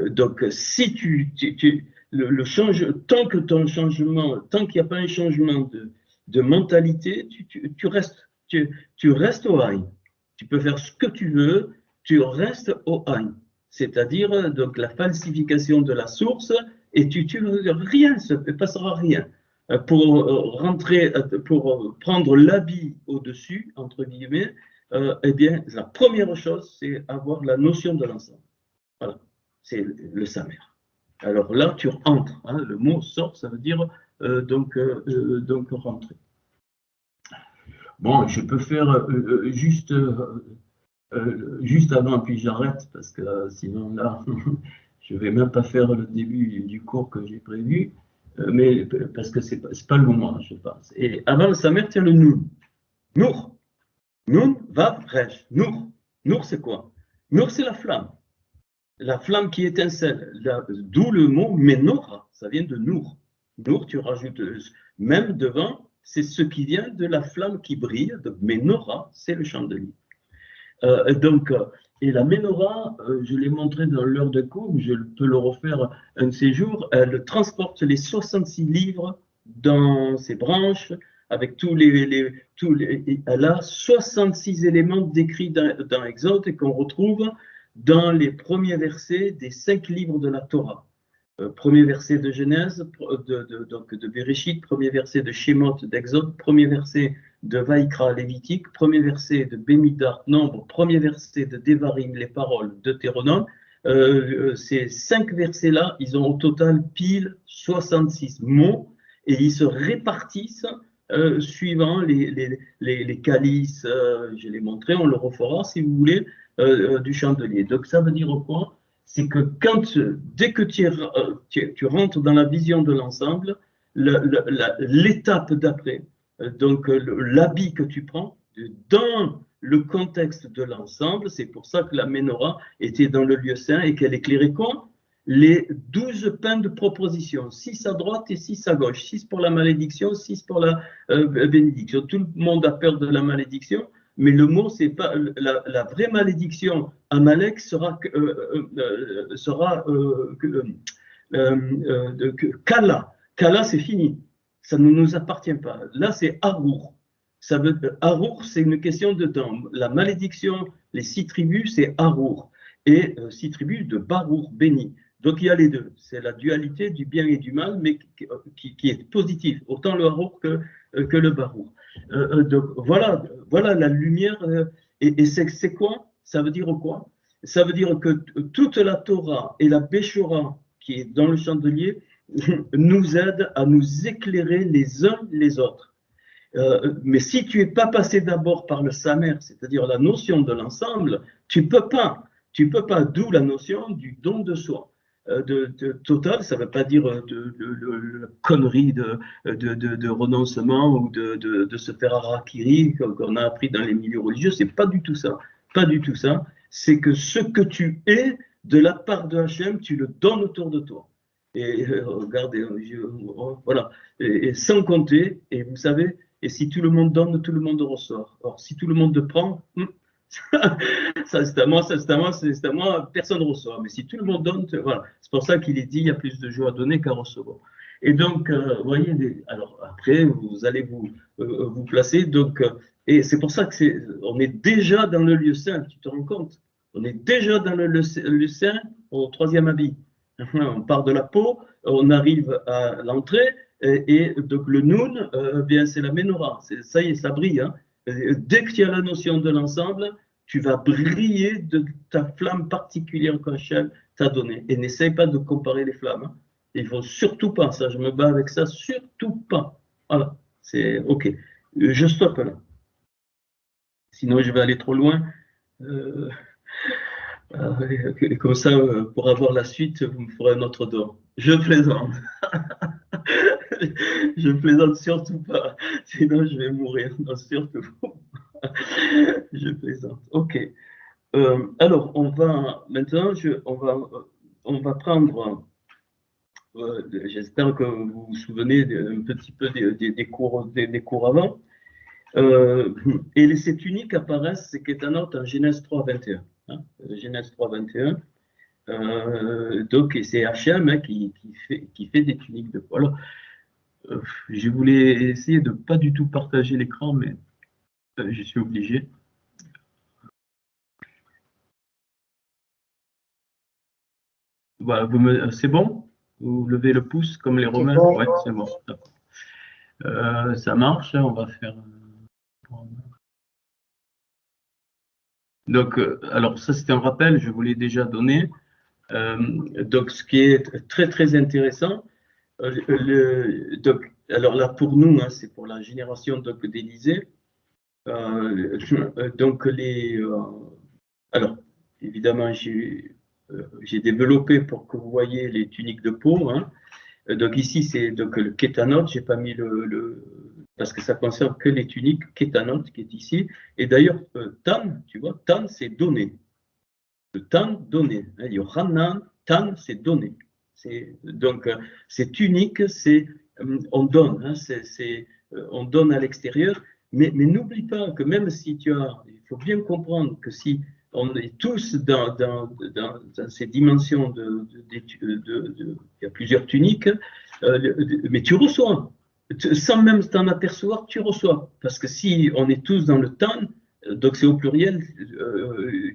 Donc, si tant que ton changement, tant qu'il n'y a pas un changement de mentalité, tu restes au 1. Tu peux faire ce que tu veux, tu restes au 1. C'est-à-dire, donc, la falsification de la source, et rien, ne passera rien. Pour prendre l'habit au-dessus, entre guillemets, eh bien, la première chose, c'est avoir la notion de l'ensemble. Voilà, c'est le Samer. Alors là, tu entres, hein, le mot sort, ça veut dire donc rentrer. Bon, je peux faire juste avant, puis j'arrête, parce que sinon là, je ne vais même pas faire le début du cours que j'ai prévu. Mais parce que c'est pas le moment, je pense. Et avant le Samer, tiens le Noun. Nour. Noun, Vav, Resh. Nour. Nour, c'est quoi? Nour, c'est la flamme. La flamme qui étincelle. D'où le mot Ménorah. Ça vient de Nour. Nour, tu rajoutes même devant, c'est ce qui vient de la flamme qui brille. Donc Ménorah, c'est le chandelier. Et la Ménorah, je l'ai montré dans l'heure de cours, je peux le refaire un de ces jours, elle transporte les 66 livres dans ses branches, avec elle a 66 éléments décrits dans Exode et qu'on retrouve dans les premiers versets des 5 livres de la Torah. Premier verset de Genèse, donc de Bereshit, premier verset de Shemot, d'Exode, premier verset de Vaïkra, Lévitique, premier verset de Bémidbar, Nombre, premier verset de Devarim, les paroles, Deutéronome. Ces 5 versets-là, ils ont au total pile 66 mots et ils se répartissent suivant les calices, je l'ai montré, on le refera si vous voulez, du chandelier. Donc ça veut dire quoi? C'est que dès que tu rentres dans la vision de l'ensemble, l'étape d'après, donc l'habit que tu prends, dans le contexte de l'ensemble, c'est pour ça que la Ménorah était dans le lieu saint et qu'elle éclairait quoi? Les 12 pains de proposition, 6 à droite et 6 à gauche, 6 pour la malédiction, 6 pour la bénédiction. Tout le monde a peur de la malédiction, mais le mot, c'est pas la vraie malédiction. Amalek sera Kala. Kala, c'est fini. Ça ne nous appartient pas. Là, c'est Arour. Arour, c'est une question de temps. La malédiction, les 6 tribus, c'est Arour. Et 6 tribus de Barour, béni. Donc il y a les deux. C'est la dualité du bien et du mal, mais qui est positif. Autant le Arour que le Barour. Donc voilà la lumière. Et c'est quoi? Ça veut dire quoi? Ça veut dire que toute la Torah et la Béchora qui est dans le chandelier nous aident à nous éclairer les uns les autres. Mais si tu n'es pas passé d'abord par le Samer, c'est-à-dire la notion de l'ensemble, tu peux pas, d'où la notion du don de soi. Total, ça ne veut pas dire de connerie de renoncement ou de se faire harakiri qu'on a appris dans les milieux religieux, c'est pas du tout ça. Pas du tout ça. C'est que ce que tu es de la part de Hachem, tu le donnes autour de toi. Et regardez, voilà. Et sans compter, et vous savez, et si tout le monde donne, tout le monde ressort. Or, si tout le monde prend, ça c'est à moi, personne ne reçoit. Mais si tout le monde donne, voilà. C'est pour ça qu'il est dit, il y a plus de joie à donner qu'à recevoir. Et donc, vous voyez, alors après, vous allez vous placer. Donc, et c'est pour ça on est déjà dans le lieu saint, tu te rends compte? On est déjà dans le lieu saint au 3e habit. On part de la peau, on arrive à l'entrée, et donc le Noun, bien c'est la Ménorah. Ça y est, ça brille. Hein. Dès que tu as la notion de l'ensemble, tu vas briller de ta flamme particulière qu'Hachem t'a donnée. Et n'essaye pas de comparer les flammes. Hein. Il ne faut surtout pas, ça, je me bats avec ça, surtout pas. Voilà, c'est OK. Je stoppe là. Sinon, je vais aller trop loin. Comme ça, pour avoir la suite, vous me ferez un autre don. Je plaisante. Je plaisante surtout pas. Sinon, je vais mourir. Non, surtout pas. Je plaisante. OK. Alors, maintenant, on va prendre. J'espère que vous vous souvenez un petit peu des cours avant. Et ces tuniques apparaissent, c'est Kétanot en Genèse 3, 21. Hein, Genèse 3, 21. Donc, c'est Hachem hein, qui fait des tuniques de peau. Alors, je voulais essayer de ne pas du tout partager l'écran, mais je suis obligé. Voilà, c'est bon? Vous levez le pouce comme les Romains? Oui, c'est bon. Ça marche, on va faire. Donc, alors ça c'était un rappel, je vous l'ai déjà donné. Donc, ce qui est très très intéressant, donc, alors là pour nous, hein, c'est pour la génération d'Élysée. Donc alors évidemment j'ai développé pour que vous voyez les tuniques de peau. Hein. Donc ici c'est donc le kétanot, j'ai pas mis parce que ça concerne que les tuniques kétanot qui est ici. Et d'ailleurs tan, tu vois, tan c'est donné. Le tan donné. Hein, il y a Hanan, tan c'est donné. Donc c'est tunique, c'est on donne, hein, on donne à l'extérieur. Mais n'oublie pas que même si il faut bien comprendre que si on est tous dans ces dimensions il y a plusieurs tuniques, mais tu reçois. sans même t'en apercevoir, tu reçois. Parce que si on est tous dans le tan, donc c'est au pluriel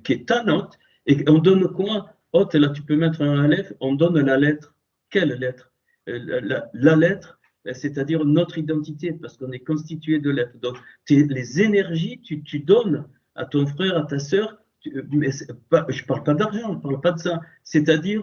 qui est tanot, et on donne quoi? Hot, là tu peux mettre un aleph, on donne la lettre. Quelle lettre? La lettre, c'est-à-dire notre identité, parce qu'on est constitué de lettres. Donc les énergies, tu donnes à ton frère, à ta sœur, mais pas, je ne parle pas d'argent, je ne parle pas de ça. C'est-à-dire,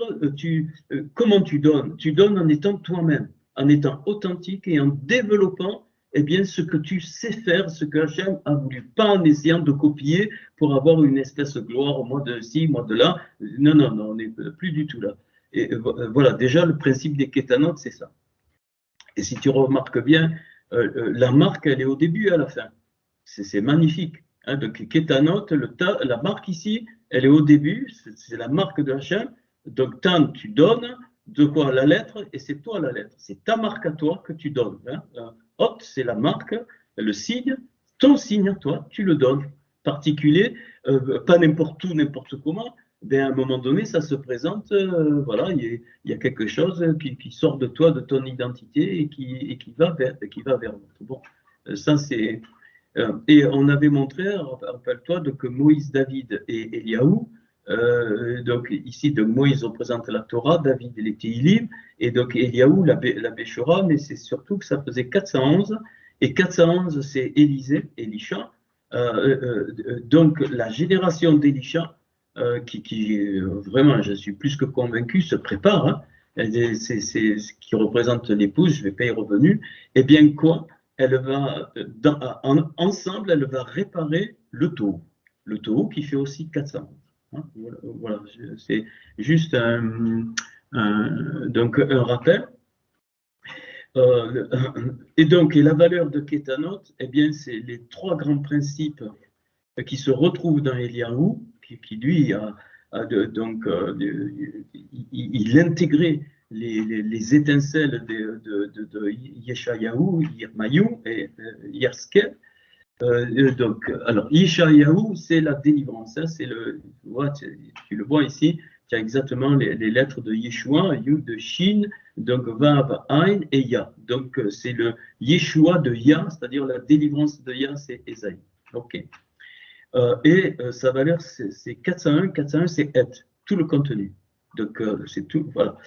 comment tu donnes? Tu donnes en étant toi-même, en étant authentique et en développant eh bien, ce que tu sais faire, ce que Hachem a voulu, pas en essayant de copier pour avoir une espèce de gloire, moi de ci, moi de là. Non, non, non, on n'est plus du tout là. Et voilà, déjà, le principe des kétanotes, c'est ça. Et si tu remarques bien, la marque, elle est au début et à la fin. C'est magnifique. Hein, donc, kétanot, la marque ici, elle est au début, c'est la marque de Hachem. Donc, tan, tu donnes, de quoi la lettre, et c'est toi la lettre. C'est ta marque à toi que tu donnes. Hein. Hot, c'est la marque, le signe, ton signe à toi, tu le donnes. Particulier, pas n'importe où, n'importe comment. Ben, à un moment donné, ça se présente, voilà, il y a quelque chose qui sort de toi, de ton identité, et qui va vers l'autre. Bon, ça c'est. Et on avait montré, rappelle-toi, que Moïse, David et Eliaou, donc ici, de Moïse représente la Torah, David les Tehillim, et donc Eliaou la Béchora, mais c'est surtout que ça faisait 411, et 411 c'est Élisha, donc la génération d'Élisha, qui vraiment, je suis plus que convaincu, se prépare, hein, c'est ce qui représente l'épouse, je vais payer revenu, et bien quoi? Elle va, ensemble, elle va réparer le taureau qui fait aussi 400. Hein, voilà, c'est juste donc un rappel. Et donc, et la valeur de Kétanot, eh bien, c'est les trois grands principes qui se retrouvent dans Eliaou, qui lui donc, il intégrait les étincelles de Yeshayahu, Yirmayu et Yerskel. Donc, alors, Yeshayahu, c'est la délivrance. Hein, c'est tu le vois ici, tu as exactement les lettres de Yeshua, Yud de Shin, donc Vav, Ain et Ya. Donc, c'est le Yeshua de Ya, c'est-à-dire la délivrance de Ya, c'est Esaïe. OK. Et sa valeur, c'est 401. 401, c'est et, tout le contenu. Donc, c'est tout, voilà.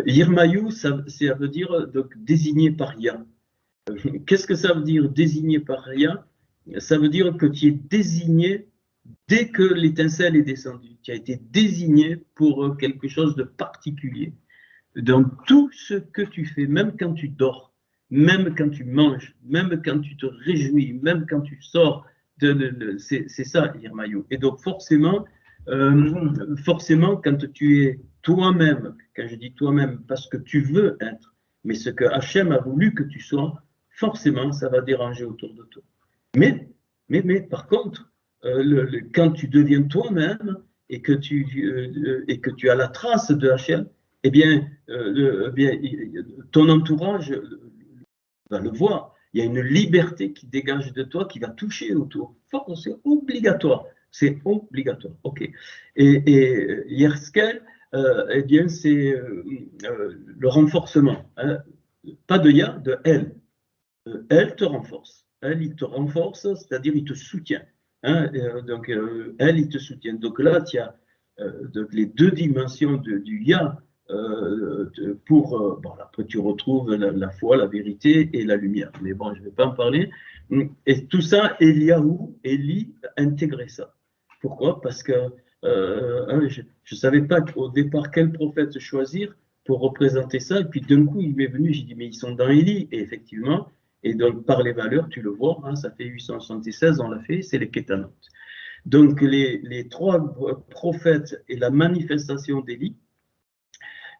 Yirmayu, ça veut dire donc, désigné par Ya. Qu'est-ce que ça veut dire désigné par Ya? Ça veut dire que tu es désigné dès que l'étincelle est descendue. Tu as été désigné pour quelque chose de particulier. Dans tout ce que tu fais, même quand tu dors, même quand tu manges, même quand tu te réjouis, même quand tu sors, c'est ça, Irmaïou. Et donc forcément, quand tu es toi-même, quand je dis toi-même, parce que tu veux être, mais ce que Hachem a voulu que tu sois, forcément, ça va déranger autour de toi. Mais par contre, quand tu deviens toi-même et que tu as la trace de Hachem, eh bien, ton entourage va le voir. Il y a une liberté qui dégage de toi, qui va toucher autour. C'est obligatoire. C'est obligatoire. OK. Et Yerskel, eh bien, c'est le renforcement. Hein. Pas de Ya, de elle. Elle te renforce. Elle, il te renforce, c'est-à-dire il te soutient. Hein. Donc, elle, il te soutient. Donc là, tu as donc les deux dimensions du Ya. Bon, après tu retrouves la foi, la vérité et la lumière. Mais bon, je ne vais pas en parler. Et tout ça, Élie intégrait ça. Pourquoi? Parce que je ne savais pas au départ quel prophète choisir pour représenter ça. Et puis d'un coup, il m'est venu, j'ai dit, mais ils sont dans Élie. Et effectivement, et donc par les valeurs, tu le vois, hein, ça fait 876, on l'a fait, c'est les Kétanotes. Donc les trois prophètes et la manifestation d'Élie.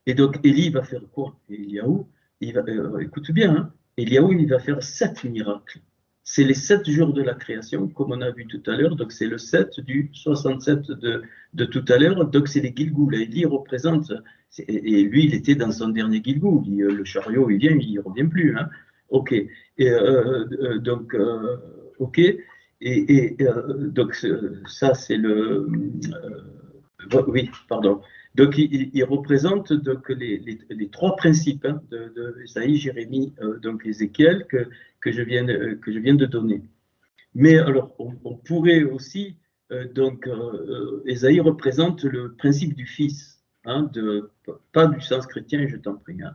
Et donc, Élie va faire quoi? Eliaou, écoute bien, hein, Eliaou, il va faire 7 miracles. C'est les 7 jours de la création, comme on a vu tout à l'heure. Donc, c'est le 7 du 67 de tout à l'heure. Donc, c'est les Gilgoul. Élie représente, et lui, il était dans son dernier Gilgoul. Le chariot, il vient, il ne revient plus. Hein. OK. Et, donc, OK. Et donc, ça, c'est le. Oui, pardon. Donc, il représente donc, les trois principes hein, de Ésaïe, Jérémie, donc Ézéchiel, que je viens de donner. Mais alors, on pourrait aussi, Ésaïe représente le principe du Fils, hein, pas du sens chrétien, je t'en prie. Hein.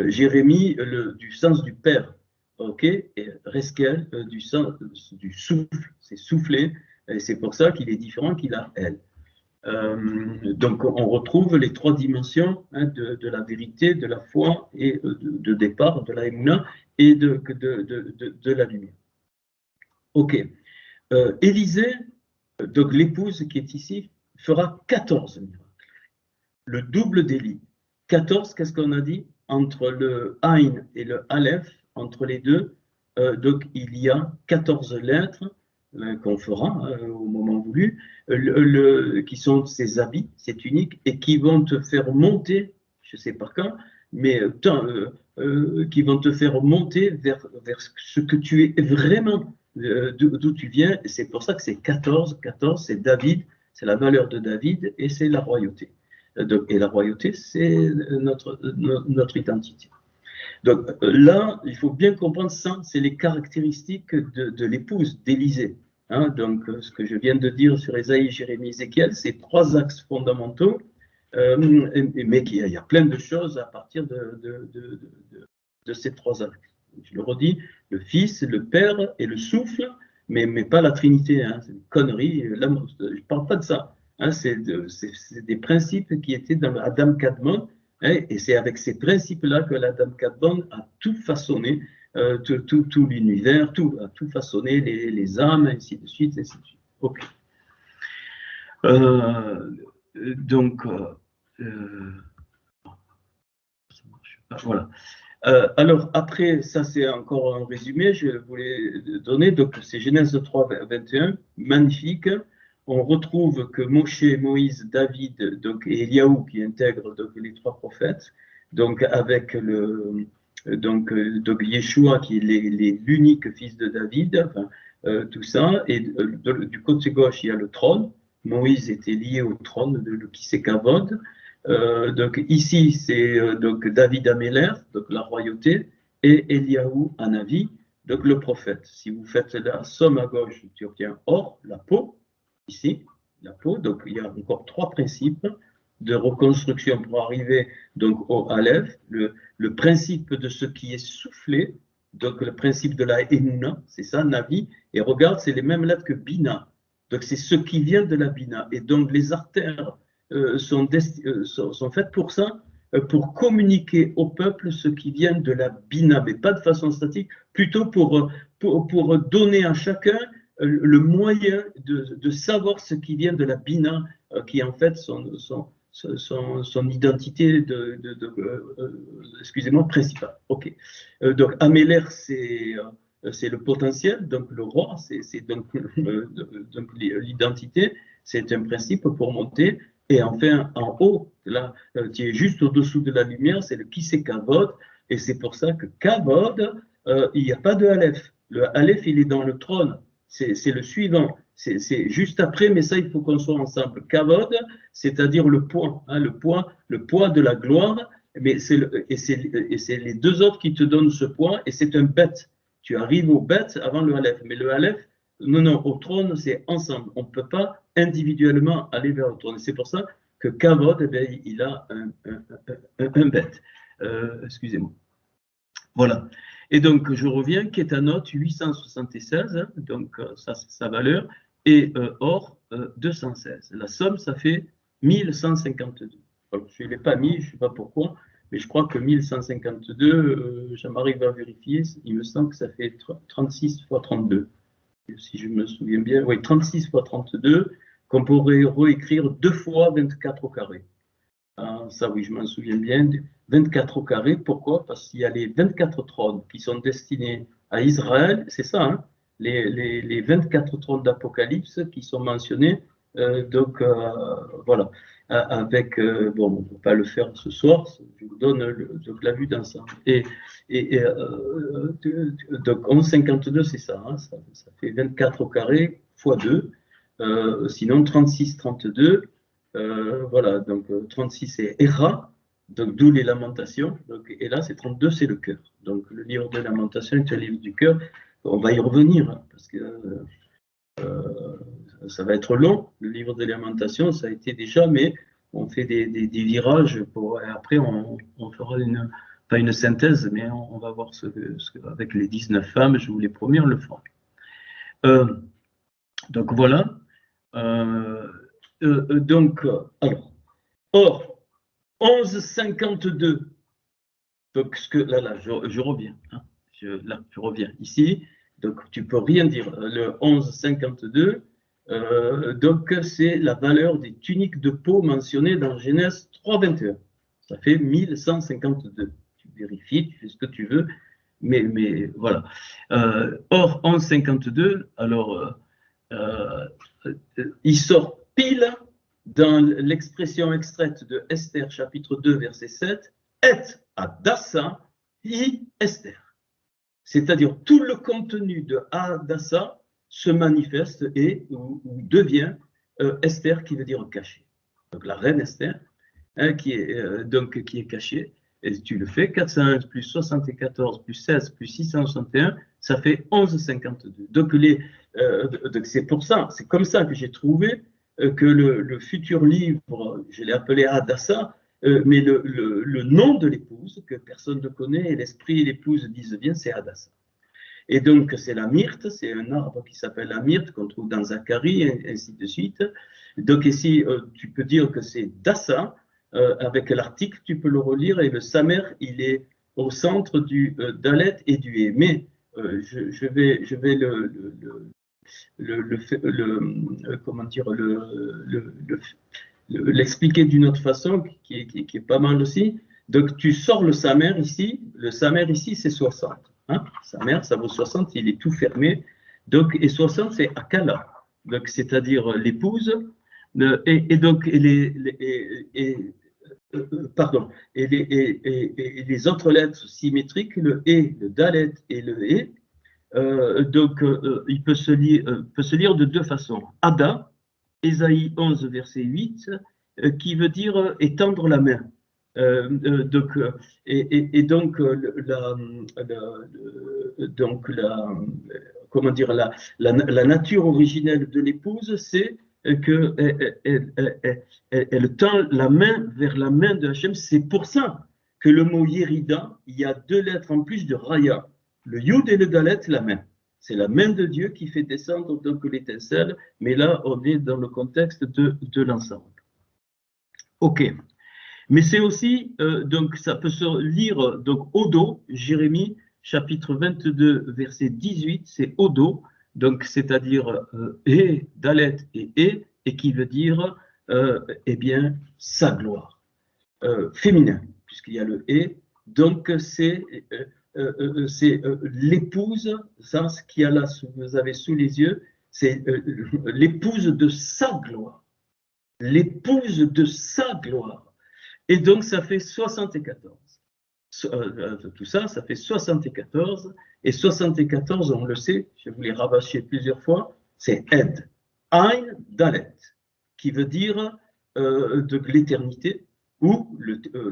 Jérémie, du sens du Père, ok, et Reskel, du sens du souffle, c'est souffler, et c'est pour ça qu'il est différent qu'il a elle. Donc, on retrouve les trois dimensions hein, de la vérité, de la foi et de départ, de la émouna et de la lumière. Ok. Élisée, donc l'épouse qui est ici, fera 14 miracles. Le double d'Élie. 14, qu'est-ce qu'on a dit? Entre le Aïn et le Aleph, entre les deux, donc il y a 14 lettres qu'on fera hein, au moment voulu, qui sont ces habits, ces tuniques, et qui vont te faire monter, je ne sais pas quand, mais qui vont te faire monter vers ce que tu es vraiment, d'où tu viens. Et c'est pour ça que c'est 14, 14, c'est David, c'est la valeur de David et c'est la royauté. Et la royauté, c'est notre identité. Donc là, il faut bien comprendre ça, c'est les caractéristiques de l'épouse d'Élisée. Hein, donc ce que je viens de dire sur Ésaïe, Jérémie, Ézéchiel, c'est trois axes fondamentaux, mais il y a plein de choses à partir de ces trois axes. Je le redis, le Fils, le Père et le souffle, mais pas la Trinité, hein, c'est une connerie, je ne parle pas de ça. Hein, c'est des principes qui étaient dans Adam Kadmon, hein, et c'est avec ces principes-là que l'Adam Kadmon a tout façonné, tout l'univers, a tout façonné, les âmes, ainsi de suite, ainsi de suite. Ok. Donc, voilà. Alors, après, ça c'est encore un résumé, je voulais donner, donc c'est Genèse 3, 21, magnifique. On retrouve que Moshe, Moïse, David donc, et Eliaou qui intègrent donc, les trois prophètes, donc avec donc Yeshua qui est l'unique fils de David, enfin, tout ça, et du côté gauche il y a le trône. Moïse était lié au trône de Kisekavod. Donc ici, c'est donc David Améler, donc la royauté, et Eliaou Hanavi, donc le prophète. Si vous faites la somme à gauche, tu obtiens or, la peau, ici, la peau. Donc il y a encore trois principes de reconstruction pour arriver donc au Aleph, le principe de ce qui est soufflé, donc le principe de la Emouna, c'est ça, Navi, et regarde, c'est les mêmes lettres que Bina. Donc c'est ce qui vient de la Bina. Et donc les artères sont faites pour ça, pour communiquer au peuple ce qui vient de la Bina, mais pas de façon statique, plutôt pour donner à chacun le moyen de savoir ce qui vient de la Bina, qui est en fait son identité excusez-moi, principale. Ok. Donc Améler, c'est le potentiel, donc le roi, c'est donc l'identité, c'est un principe pour monter. Et enfin, en haut, là, qui est juste au-dessous de la lumière, c'est le Kisé Kavod, et c'est pour ça que Kavod, il n'y a pas de Aleph. Le Aleph, il est dans le trône, c'est le suivant, c'est juste après, mais ça, il faut qu'on soit ensemble. Kavod, c'est-à-dire le poids, hein, le poids de la gloire, mais c'est les deux autres qui te donnent ce poids, et c'est un bête. Tu arrives au bête avant le Aleph, mais le Aleph, non, au trône, c'est ensemble. On ne peut pas individuellement aller vers le trône. C'est pour ça que Kavod, eh bien, il a un bête. Excusez-moi. Voilà. Et donc, je reviens, Kétanot, 876, hein, donc ça, c'est sa valeur, et or, 216. La somme, ça fait 1152. Alors, je ne l'ai pas mis, je ne sais pas pourquoi, mais je crois que 1152, ça m'arrive à vérifier, il me semble que ça fait 36 fois 32. Si je me souviens bien, oui, 36 fois 32, qu'on pourrait réécrire 2 fois 24 au carré. Ça, oui, je m'en souviens bien. 24 au carré, pourquoi? Parce qu'il y a les 24 trônes qui sont destinés à Israël, c'est ça, hein, les 24 trônes d'Apocalypse qui sont mentionnés. Donc, voilà. Avec, bon, on ne peut pas le faire ce soir, je vous donne donc la vue d'ensemble. Donc 11,52, c'est ça, hein, ça fait 24 au carré fois 2, sinon 36,32. Voilà, donc 36 c'est Héra, donc d'où les lamentations, donc, et là c'est 32 c'est le cœur. Donc le livre de lamentation est un livre du cœur, on va y revenir, hein, parce que ça va être long, le livre de lamentation, ça a été déjà, mais on fait des virages, pour, et après on fera pas une synthèse, mais on va voir avec les 19 femmes, je vous les promets, on le fera. Donc voilà. Donc, alors, or, 11,52. Donc, là, je reviens. Hein, je reviens ici. Donc, tu peux rien dire. Le 11,52, donc, c'est la valeur des tuniques de peau mentionnées dans Genèse 3,21. Ça fait 1152. Tu vérifies, tu fais ce que tu veux, mais voilà. Or, 11,52, alors, il sort pile dans l'expression extraite de Esther, chapitre 2, verset 7, et Hadassah hi Esther. C'est-à-dire tout le contenu de Hadassah se manifeste et ou devient Esther, qui veut dire caché. Donc la reine Esther, hein, qui est cachée, et tu le fais, 401 plus 74 plus 16 plus 661, ça fait 1152. Donc c'est pour ça, c'est comme ça que j'ai trouvé que le futur livre, je l'ai appelé Hadassah, mais le nom de l'épouse, que personne ne connaît, et l'esprit et l'épouse disent bien, c'est Hadassah. Et donc, c'est la myrte, c'est un arbre qui s'appelle la myrte, qu'on trouve dans Zacharie, et ainsi de suite. Donc ici, tu peux dire que c'est Dassa, avec l'article, tu peux le relire, et le Samer, il est au centre du Dalet et du Hé. Mais je vais comment dire, l'expliquer d'une autre façon, qui est pas mal aussi. Donc, tu sors le Samer ici c'est 60. Hein, Samer, ça vaut 60, il est tout fermé. Donc, et 60, c'est Akala, donc c'est-à-dire l'épouse, et donc pardon, et les autres lettres symétriques, le E, le Dalet et le E, donc il peut se lire de deux façons. Ada, Ésaïe 11, verset 8, qui veut dire étendre la main. Donc, comment dire, la nature originelle de l'épouse, c'est qu'elle tend la main vers la main de Hachem. C'est pour ça que le mot Yérida, il y a deux lettres en plus de Raya. Le Yud et le Dalet, la main. C'est la main de Dieu qui fait descendre donc l'étincelle, mais là, on est dans le contexte de l'ensemble. Ok. Mais c'est aussi, donc ça peut se lire, donc Odo, Jérémie, chapitre 22, verset 18, c'est Odo, donc c'est-à-dire Dalet et qui veut dire, eh bien, sa gloire. Féminin, puisqu'il y a le donc c'est l'épouse, ça, ce qu'il y a là, vous avez sous les yeux, c'est l'épouse de sa gloire. L'épouse de sa gloire. Et donc, ça fait 74. Tout ça, ça fait 74. Et 74, on le sait, je vous l'ai rabâché plusieurs fois, c'est Ed. Ein Dalet, qui veut dire de l'éternité, ou,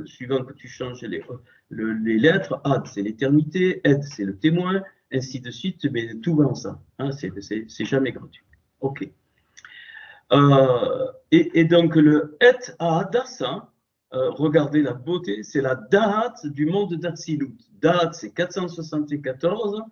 suivant que tu changes les lettres, Ad, c'est l'éternité, Ed, c'est le témoin, ainsi de suite, mais tout va ensemble. Hein, c'est jamais gratuit. OK. Et donc, le Et à Hadassah, regardez la beauté, c'est la Da'at du monde d'Atsilut. Da'at, c'est 474,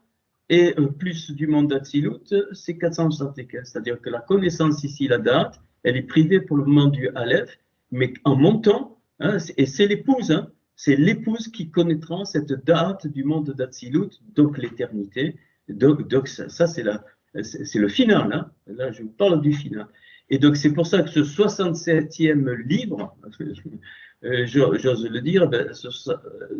et plus du monde d'Atsilut, c'est 475. C'est-à-dire que la connaissance ici, la Da'at, elle est privée pour le moment du Aleph, mais en montant, hein, et c'est l'épouse, hein, c'est l'épouse qui connaîtra cette Da'at du monde d'Atsilut, donc l'éternité. Donc ça c'est le final. Hein. Là, je vous parle du final. Et donc, c'est pour ça que ce 67e livre, j'ose le dire,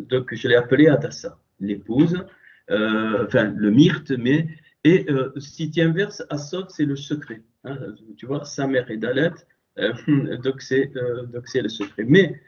donc je l'ai appelé Hadassah, l'épouse, enfin le myrte, mais, et si tu inverses, Asod, c'est le secret. Hein, tu vois, sa mère est Dalet, donc c'est le secret. Mais,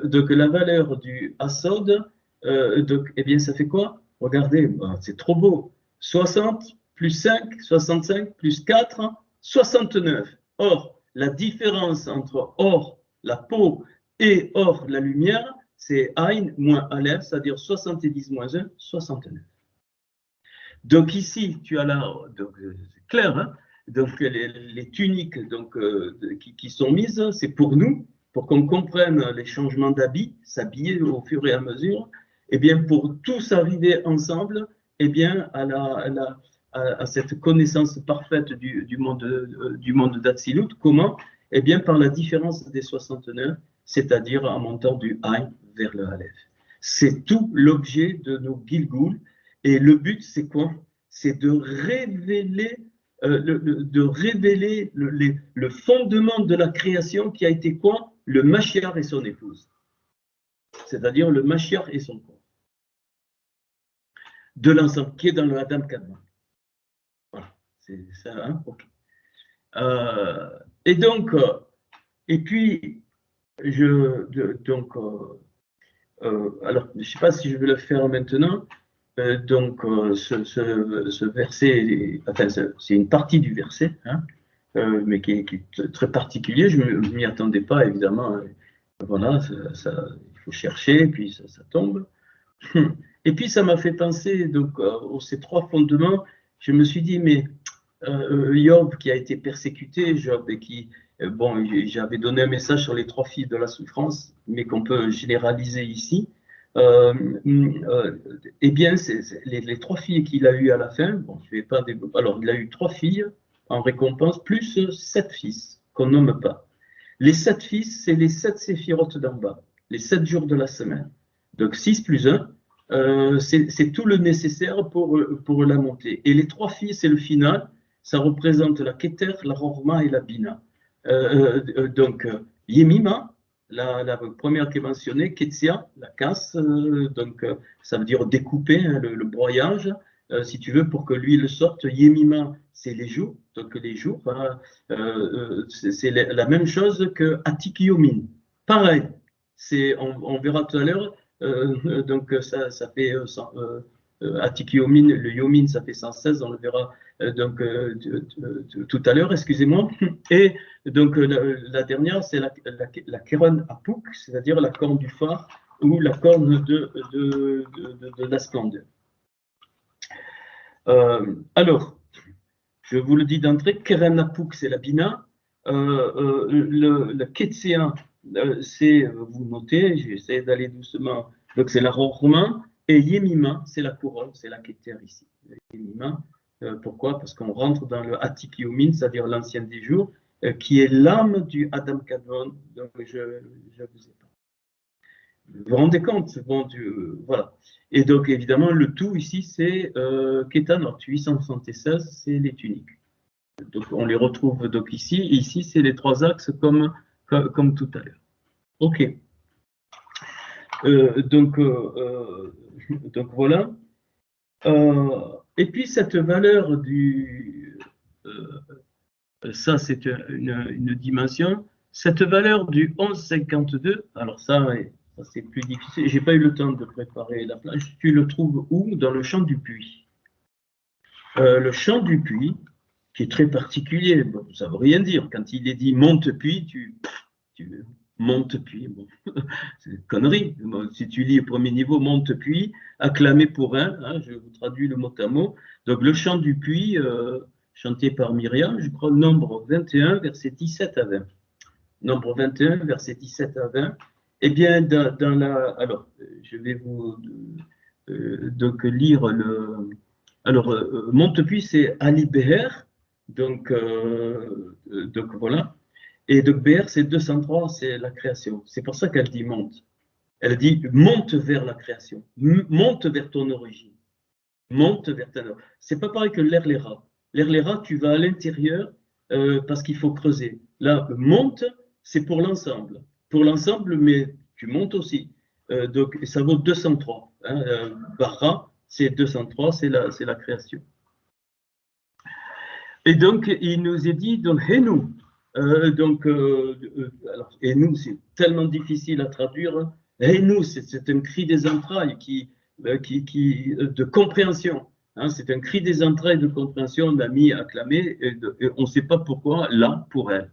donc la valeur du Asod, donc, eh bien, ça fait quoi? Regardez, bah, c'est trop beau. 60 plus 5, 65 plus 4, 69. Or, la différence entre or, la peau, et or, la lumière, c'est Ain moins Aleph, c'est-à-dire 70 moins 1, 69. Donc ici, tu as là, c'est clair, hein, donc les tuniques donc, qui sont mises, c'est pour nous, pour qu'on comprenne les changements d'habits, s'habiller au fur et à mesure, et bien pour tous arriver ensemble, et bien à cette connaissance parfaite du monde d'Atsilut. Comment? Eh bien par la différence des 69, c'est-à-dire en montant du Aïn vers le Aleph. C'est tout l'objet de nos Gilgoul, et le but c'est quoi? C'est de révéler le fondement de la création qui a été quoi? Le Mashiach et son épouse. C'est-à-dire le Mashiach et son corps. De l'ensemble qui est dans le Adam Kadmon. Voilà, c'est ça, hein? Ok. Et donc, et puis, alors, je ne sais pas si je vais le faire maintenant. Ce verset, enfin, c'est une partie du verset, hein, mais qui est très particulier. Je ne m'y attendais pas, évidemment. Voilà, il faut chercher, puis ça tombe. Et puis, ça m'a fait penser donc, ces trois fondements. Je me suis dit, mais Job qui a été persécuté, Job, et qui, bon, j'avais donné un message sur les trois filles de la souffrance, mais qu'on peut généraliser ici. Eh bien, les trois filles qu'il a eues à la fin, bon, je vais pas développer. Alors, il a eu trois filles en récompense, plus 7 fils qu'on nomme pas. Les 7 fils, c'est les 7 séphirotes d'en bas, les 7 jours de la semaine. Donc 6 plus 1, c'est tout le nécessaire pour la montée. Et les trois filles, c'est le final, ça représente la Keter, la Rorma et la Bina. Donc, Yemima, la première qui est mentionnée, Ketsia, la casse, donc ça veut dire découper, hein, le broyage, si tu veux, pour que l'huile sorte. Yemima, c'est les jours, donc les jours, hein, c'est la même chose que Atikiomin. Pareil, on verra tout à l'heure, donc ça fait Atikiomin, le Yomin, ça fait 116, on le verra donc tout à l'heure, excusez-moi. Et donc la dernière, c'est la Kéron Apouk, c'est-à-dire la corne du phare ou la corne de la splendeur. Alors, je vous le dis d'entrée, Kéron Apouk, c'est la Bina. Le Ketséen, c'est, vous notez, j'essaie d'aller doucement, donc c'est la Rorma, et Yemima, c'est la couronne, c'est la Keter ici. Yemima, pourquoi? Parce qu'on rentre dans le Atikiomin, c'est-à-dire l'ancien des jours, qui est l'âme du Adam Kadmon, donc je vous ai pas. Vous vous rendez compte? Bon, voilà. Et donc, évidemment, le tout ici, c'est Ketan, 876, c'est les tuniques. Donc, on les retrouve donc ici. Et ici, c'est les trois axes comme tout à l'heure. OK. Donc voilà. Et puis, cette valeur ça, c'est une dimension. Cette valeur du 11,52, alors ça c'est plus difficile. Je n'ai pas eu le temps de préparer la plage. Tu le trouves où? Dans le chant du puits. Le chant du puits, qui est très particulier, bon, ça ne veut rien dire. Quand il est dit monte puits, tu monte puits. Bon. C'est une connerie. Bon, si tu lis au premier niveau, monte puits, acclamé pour un, hein, je vous traduis le mot à mot. Donc le chant du puits, chanté par Myriam, je crois, nombre 21, versets 17 à 20. Nombre 21, versets 17 à 20. Eh bien, dans la. Alors, je vais vous donc lire le. Alors, Montepuis, c'est Ali Beher, donc voilà. Et donc, Beher, c'est 203, c'est la création. C'est pour ça qu'elle dit monte. Elle dit monte vers la création, monte vers ton origine, monte vers ta. C'est pas pareil que l'Erlera. L'Erlera, tu vas à l'intérieur parce qu'il faut creuser. Là, monte, c'est pour l'ensemble. Pour l'ensemble, mais tu montes aussi. Donc, ça vaut 203. Hein, Barra, c'est 203, c'est la création. Et donc, il nous est dit, donc, Hénou. Alors, Hénou, c'est tellement difficile à traduire. Hénou, c'est un cri des entrailles de compréhension. Hein, c'est un cri des entrailles de compréhension, on l'a mis acclamé, et on ne sait pas pourquoi, là, pour elle.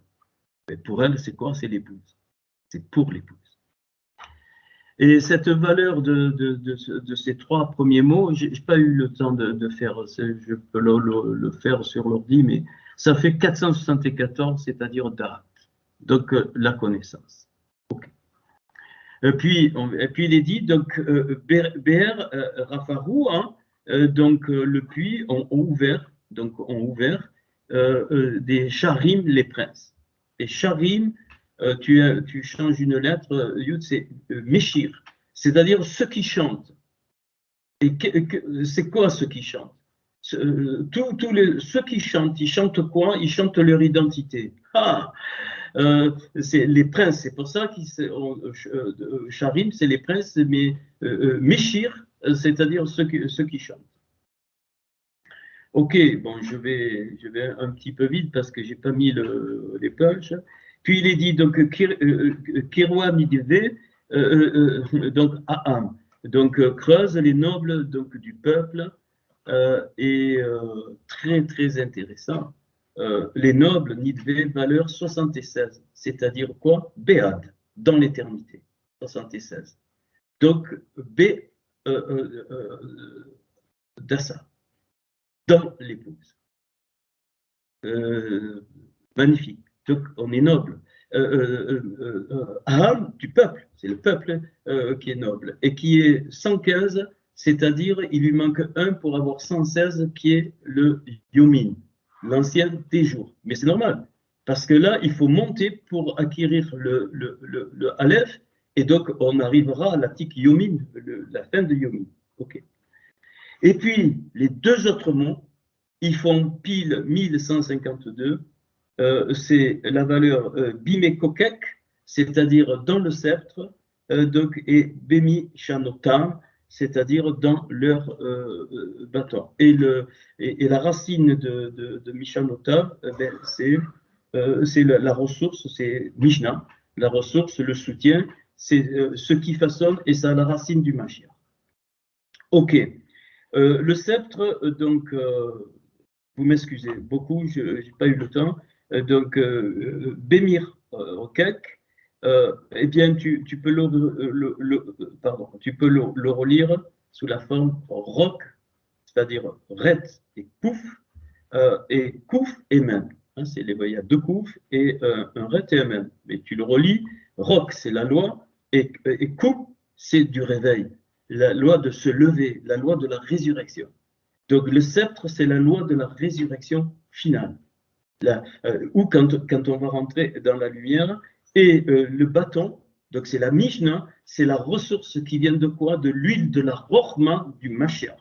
Mais pour elle, c'est quoi? C'est l'épouse. C'est pour l'épouse. Et cette valeur de ces 3 premiers mots, je n'ai pas eu le temps de faire, je peux le faire sur l'ordi, mais ça fait 474, c'est-à-dire date. Donc, la connaissance. Okay. Et puis, il est dit, donc, Ber Rafarou, hein, donc le puits, ont ouvert des charim, les princes. Et charim, tu changes une lettre, Yud, c'est Meshir, c'est-à-dire ceux qui chantent. Et c'est quoi ceux qui chantent? Ceux qui chantent, ils chantent quoi? Ils chantent leur identité. C'est les princes, c'est pour ça qu'ils Charim, c'est les princes, mais Meshir, c'est-à-dire ceux qui chantent. Ok, bon, je vais un petit peu vite parce que j'ai pas mis les punchs. Puis il est dit donc Kirwa Mideve, donc Aham, donc creuse les nobles donc du peuple et très très intéressant. Les nobles Nidve valeur 76, c'est-à-dire quoi? Béad, dans l'éternité, 76. Donc B Dassa, dans l'épouse. Magnifique. Donc, on est noble. Aham, du peuple, c'est le peuple qui est noble, et qui est 115, c'est-à-dire il lui manque 1 pour avoir 116, qui est le Yomin, l'ancien des jours. Mais c'est normal, parce que là, il faut monter pour acquérir le Aleph, et donc on arrivera à la tique Yomin, la fin de Yomin. Ok. Et puis, les 2 autres mots, ils font pile 1152. C'est la valeur bimekokek, c'est-à-dire dans le sceptre, donc, et bemi shanotam, c'est-à-dire dans leur bâton. Et la racine de mishanotam, ben, c'est la ressource, c'est Mishnah, la ressource, le soutien, c'est ce qui façonne, et ça a la racine du Mashiach. Ok. Le sceptre, donc, vous m'excusez beaucoup, je n'ai pas eu le temps. Donc, Bémir Okek, eh bien, tu peux le relire sous la forme Rok, c'est-à-dire Ret et Kouf et Mem. Hein, il y a 2 Kouf et un Ret et un Mem. Mais tu le relis, Rok, c'est la loi, et Kouf, c'est du réveil, la loi de se lever, la loi de la résurrection. Donc le sceptre, c'est la loi de la résurrection finale. Ou quand on va rentrer dans la lumière, et le bâton, donc c'est la Mishnah, c'est la ressource qui vient de quoi? De l'huile de la Rochma du Mashiach.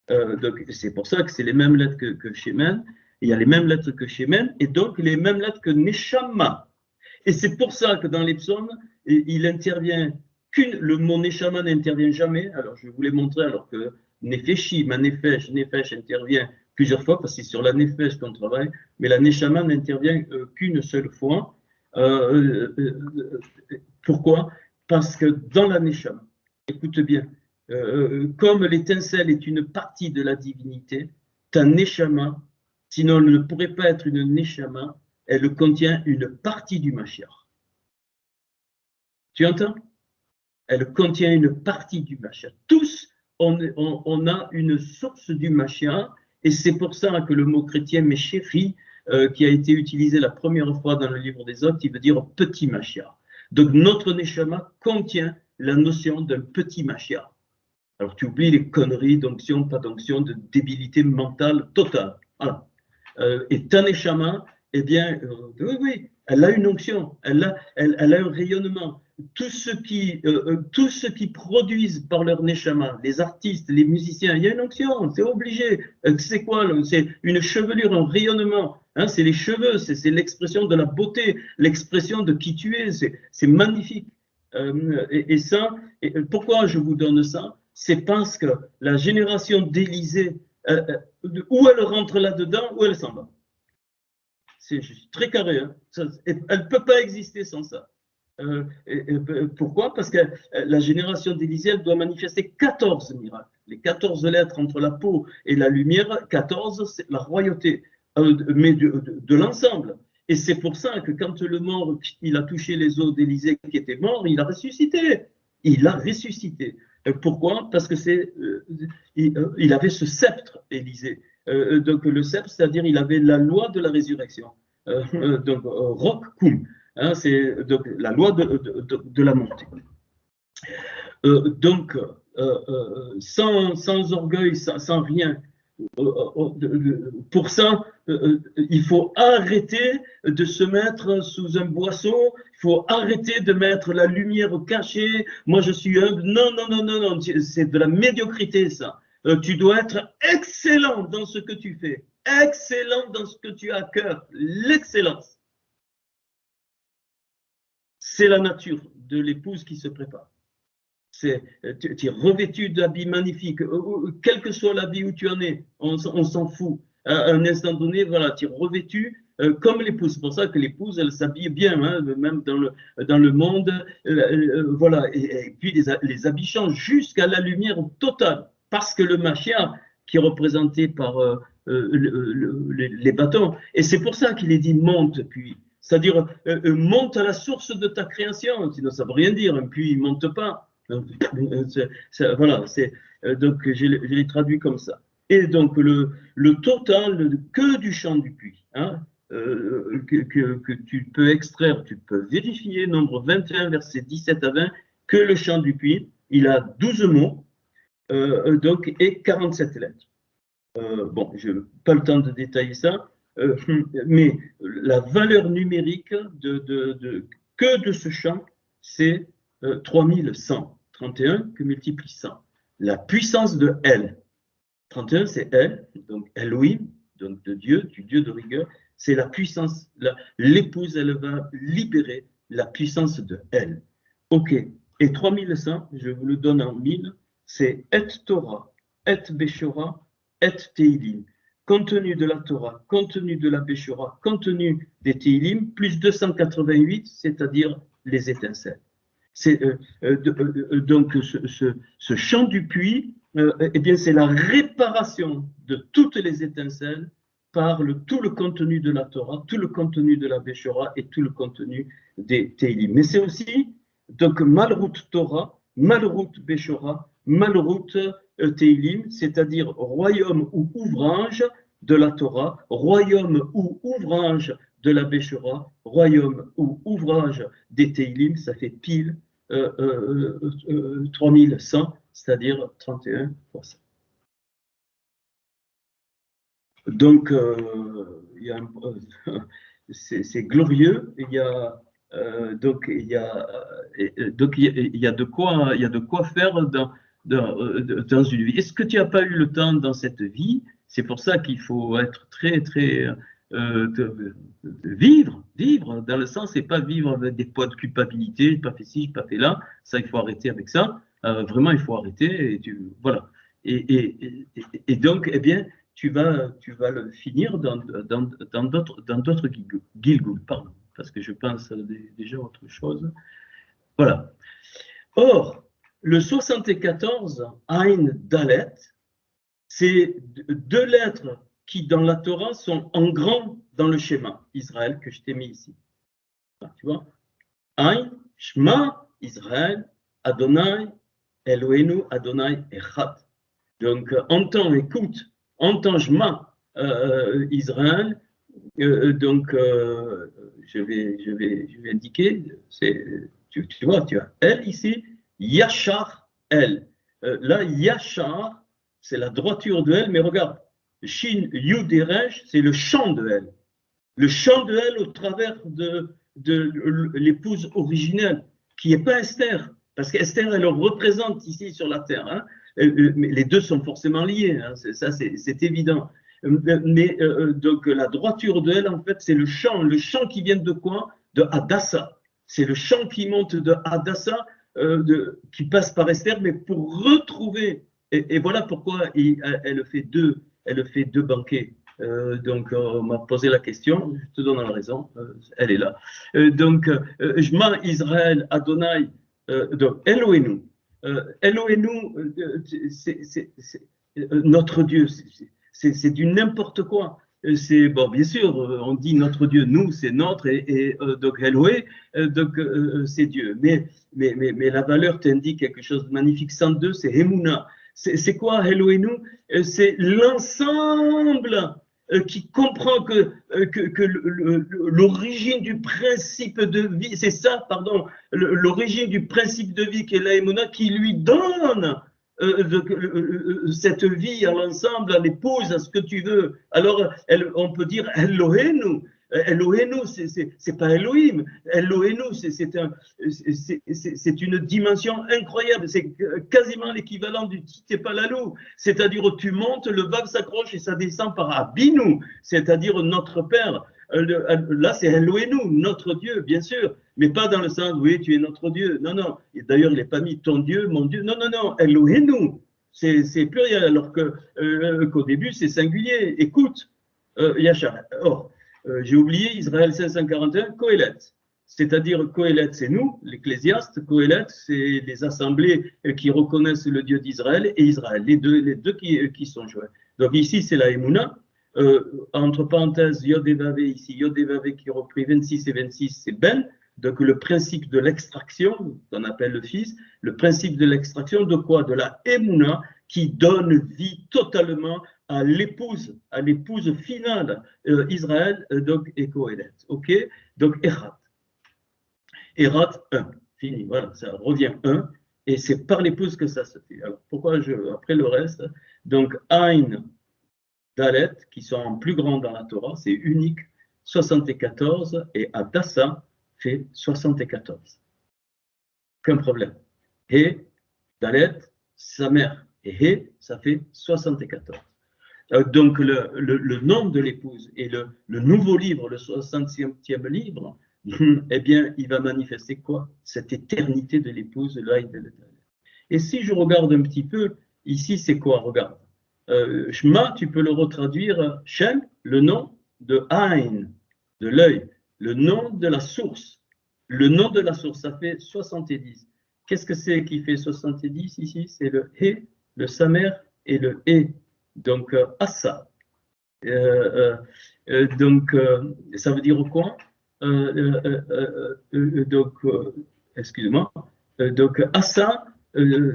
Donc c'est pour ça que c'est les mêmes lettres que Shemen, il y a les mêmes lettres que Shemen, et donc les mêmes lettres que Neshama. Et c'est pour ça que dans les psaumes, il intervient le mot Neshama n'intervient jamais. Alors je vais vous les montrer, alors que Nefeshi, Nefesh intervient plusieurs fois, parce que c'est sur la Nefesh qu'on travaille, mais la Neshama n'intervient qu'une seule fois. Pourquoi? Parce que dans la Neshama, écoute bien, comme l'étincelle est une partie de la divinité, ta Neshama, sinon elle ne pourrait pas être une Neshama, elle contient une partie du Mashiach. Tu entends? Elle contient une partie du Mashiach. Tous, on a une source du Mashiach, et c'est pour ça que le mot chrétien Meshéri, qui a été utilisé la première fois dans le livre des Actes, il veut dire petit Mashiach. Donc notre Neshama contient la notion d'un petit Mashiach. Alors tu oublies les conneries d'onction, pas d'onction, de débilité mentale totale. Voilà. Et ta Neshama, eh bien, oui, elle a une onction, elle a un rayonnement. Tous ceux qui produisent par leur neshama, les artistes, les musiciens, il y a une onction, c'est obligé. C'est quoi? C'est une chevelure, un rayonnement. Hein, c'est les cheveux, c'est l'expression de la beauté, l'expression de qui tu es. C'est magnifique. Et ça, pourquoi je vous donne ça? C'est parce que la génération d'Élysée, où elle rentre là-dedans, où elle s'en va. C'est très carré. Hein. Elle ne peut pas exister sans ça. Pourquoi? Parce que la génération d'Élysée, elle doit manifester 14 miracles. Les 14 lettres entre la peau et la lumière, 14, c'est la royauté, mais de l'ensemble. Et c'est pour ça que quand le mort, il a touché les os d'Élisée qui était mort, il a ressuscité. Il a ressuscité. Pourquoi? Parce que il avait ce sceptre, Élisée. Donc le sceptre, c'est-à-dire il avait la loi de la résurrection. Donc roc cum, hein, c'est donc la loi de la montée. Donc sans orgueil, sans rien. Pour ça, il faut arrêter de se mettre sous un boisseau, il faut arrêter de mettre la lumière cachée. Moi, je suis humble. Non, non, non, non, non, c'est de la médiocrité, ça. Tu dois être excellent dans ce que tu fais, excellent dans ce que tu as à cœur, l'excellence. C'est la nature de l'épouse qui se prépare. Tu es revêtu d'habits magnifiques, quel que soit l'habit où tu en es, on s'en fout. À un instant donné, voilà, tu es revêtu comme l'épouse. C'est pour ça que l'épouse, elle s'habille bien, hein, même dans le monde. Voilà, et puis les habits changent jusqu'à la lumière totale, parce que le Mashiach, qui est représenté par les bâtons, et c'est pour ça qu'il est dit monte, puis. C'est-à-dire, monte à la source de ta création, sinon ça ne veut rien dire, un puits, il ne monte pas. Voilà, donc je l'ai traduit comme ça. Et donc le total que du chant du puits, hein, que tu peux extraire, tu peux vérifier, nombre 21, versets 17 à 20, que le chant du puits, il a 12 mots donc, et 47 lettres. Bon, je n'ai pas le temps de détailler ça, mais la valeur numérique que de ce chant, c'est 3100. 31 que multiplie 100. La puissance de L. 31, c'est Elle, donc Elohim, donc de Dieu, du Dieu de rigueur. C'est la puissance. L'épouse, elle va libérer la puissance de Elle. OK. Et 3100, je vous le donne en 1000, c'est Et Torah, Et Beshora, Et Teilim. Contenu de la Torah, contenu de la Beshora, contenu des Teilim, plus 288, c'est-à-dire les étincelles. Donc ce chant du puits, eh bien c'est la réparation de toutes les étincelles par tout le contenu de la Torah, tout le contenu de la Beshora et tout le contenu des Teilim. Mais c'est aussi donc Malrout Torah, Malrout Beshora, Malrout Teilim, c'est-à-dire royaume ou ouvrage de la Torah, royaume ou ouvrage de la Beshora, royaume ou ouvrage des Teilim, ça fait pile 3100, c'est-à-dire 31 fois ça. Donc, c'est glorieux. Il y a donc il y a de quoi faire dans une vie. Est-ce que tu n'as pas eu le temps dans cette vie? C'est pour ça qu'il faut être très vivre dans le sens, c'est pas vivre avec des poids de culpabilité, j'ai pas fait ci, j'ai pas fait là. Ça, il faut arrêter avec ça. Vraiment, il faut arrêter. Et voilà. Et donc, eh bien, tu vas le finir dans d'autres Gilgul, pardon, parce que je pense déjà à autre chose. Voilà. Or, le 74, Ain Dalet, c'est deux lettres qui, dans la Torah, sont en grand dans le schéma Israël que je t'ai mis ici. Tu vois? Ain, Shema, Israël, Adonai, Eloheinu, Adonai, Echad. Donc, entends, écoute, entends, Shema, Israël. Donc, je vais indiquer, tu vois, tu as El ici, Yachar El. Là, Yachar, c'est la droiture de Elle, mais regarde, Shin Yud et Resh, c'est le chant de Elle. Le chant de Elle au travers de l'épouse originelle, qui n'est pas Esther, parce qu'Esther, elle le représente ici sur la terre. Hein. Mais les deux sont forcément liés, hein, ça c'est évident. Mais donc la droiture de Elle, en fait, c'est le chant qui vient de quoi? De Hadassah. C'est le chant qui monte de Hadassah, qui passe par Esther, mais pour retrouver. Et voilà pourquoi elle fait deux banquets. Donc, on m'a posé la question, je te donne la raison, elle est là. Donc, Shema Israël, Adonai, donc Eloheinu. Eloheinu, c'est notre Dieu, c'est du n'importe quoi. c'est, bon, bien sûr, on dit notre Dieu, nous, c'est notre, donc Elohé, c'est Dieu. Mais la valeur t'indique quelque chose de magnifique. 102, c'est Emouna. C'est quoi Elohenu? C'est l'ensemble qui comprend que l'origine du principe de vie, c'est ça, pardon, l'origine du principe de vie qui est la Emouna, qui lui donne cette vie à l'ensemble, à l'épouse, à ce que tu veux. Alors, on peut dire Elohenu. Elohenu, c'est pas Elohim. Elohenu, c'est une dimension incroyable. C'est quasiment l'équivalent du Titepalalou. C'est-à-dire, tu montes, le vague s'accroche et ça descend par Abinu, c'est-à-dire notre Père. Là, c'est Elohenu, notre Dieu, bien sûr, mais pas dans le sens, oui, tu es notre Dieu. Non, non. Et d'ailleurs, il n'est pas mis ton Dieu, mon Dieu. Non, non, non. Elohenu, c'est pluriel, alors qu'au début, c'est singulier. Écoute, Yachar. Or, j'ai oublié Israël 541, Kohelet. C'est-à-dire, Kohelet, c'est nous, l'Ecclésiaste. Kohelet, c'est les assemblées qui reconnaissent le Dieu d'Israël et Israël, les deux qui sont joints. Donc ici, c'est la Emouna. Entre parenthèses, Yod et Vavé, ici, Yod et Vavé qui repris 26 et 26, c'est Ben. Donc le principe de l'extraction, qu'on appelle le Fils, le principe de l'extraction de quoi? De la Emouna qui donne vie totalement à l'épouse finale, Israël, donc et Kohelet. Ok? Donc Erat. Erat 1. Fini, voilà, ça revient 1. Et c'est par l'épouse que ça se fait. Alors pourquoi après le reste? Donc Aïn, Dalet, qui sont plus grands dans la Torah, c'est unique, 74, et Adassa fait 74. Aucun problème. Et Dalet, sa mère, et He, ça fait 74. Donc le nom de l'épouse et le nouveau livre, le 60e livre, eh bien, il va manifester quoi? Cette éternité de l'épouse, l'Aïd et le Dalet. Et si je regarde un petit peu, ici, c'est quoi? Regarde. Shema, tu peux le retraduire Shem, le nom de Aïn, de l'œil, le nom de la source. Le nom de la source, ça fait 70. Qu'est-ce que c'est qui fait 70 ici? C'est le He, le Samer et le He. Donc, Assa. Donc, ça veut dire quoi? Donc, excusez-moi. Donc, Assa,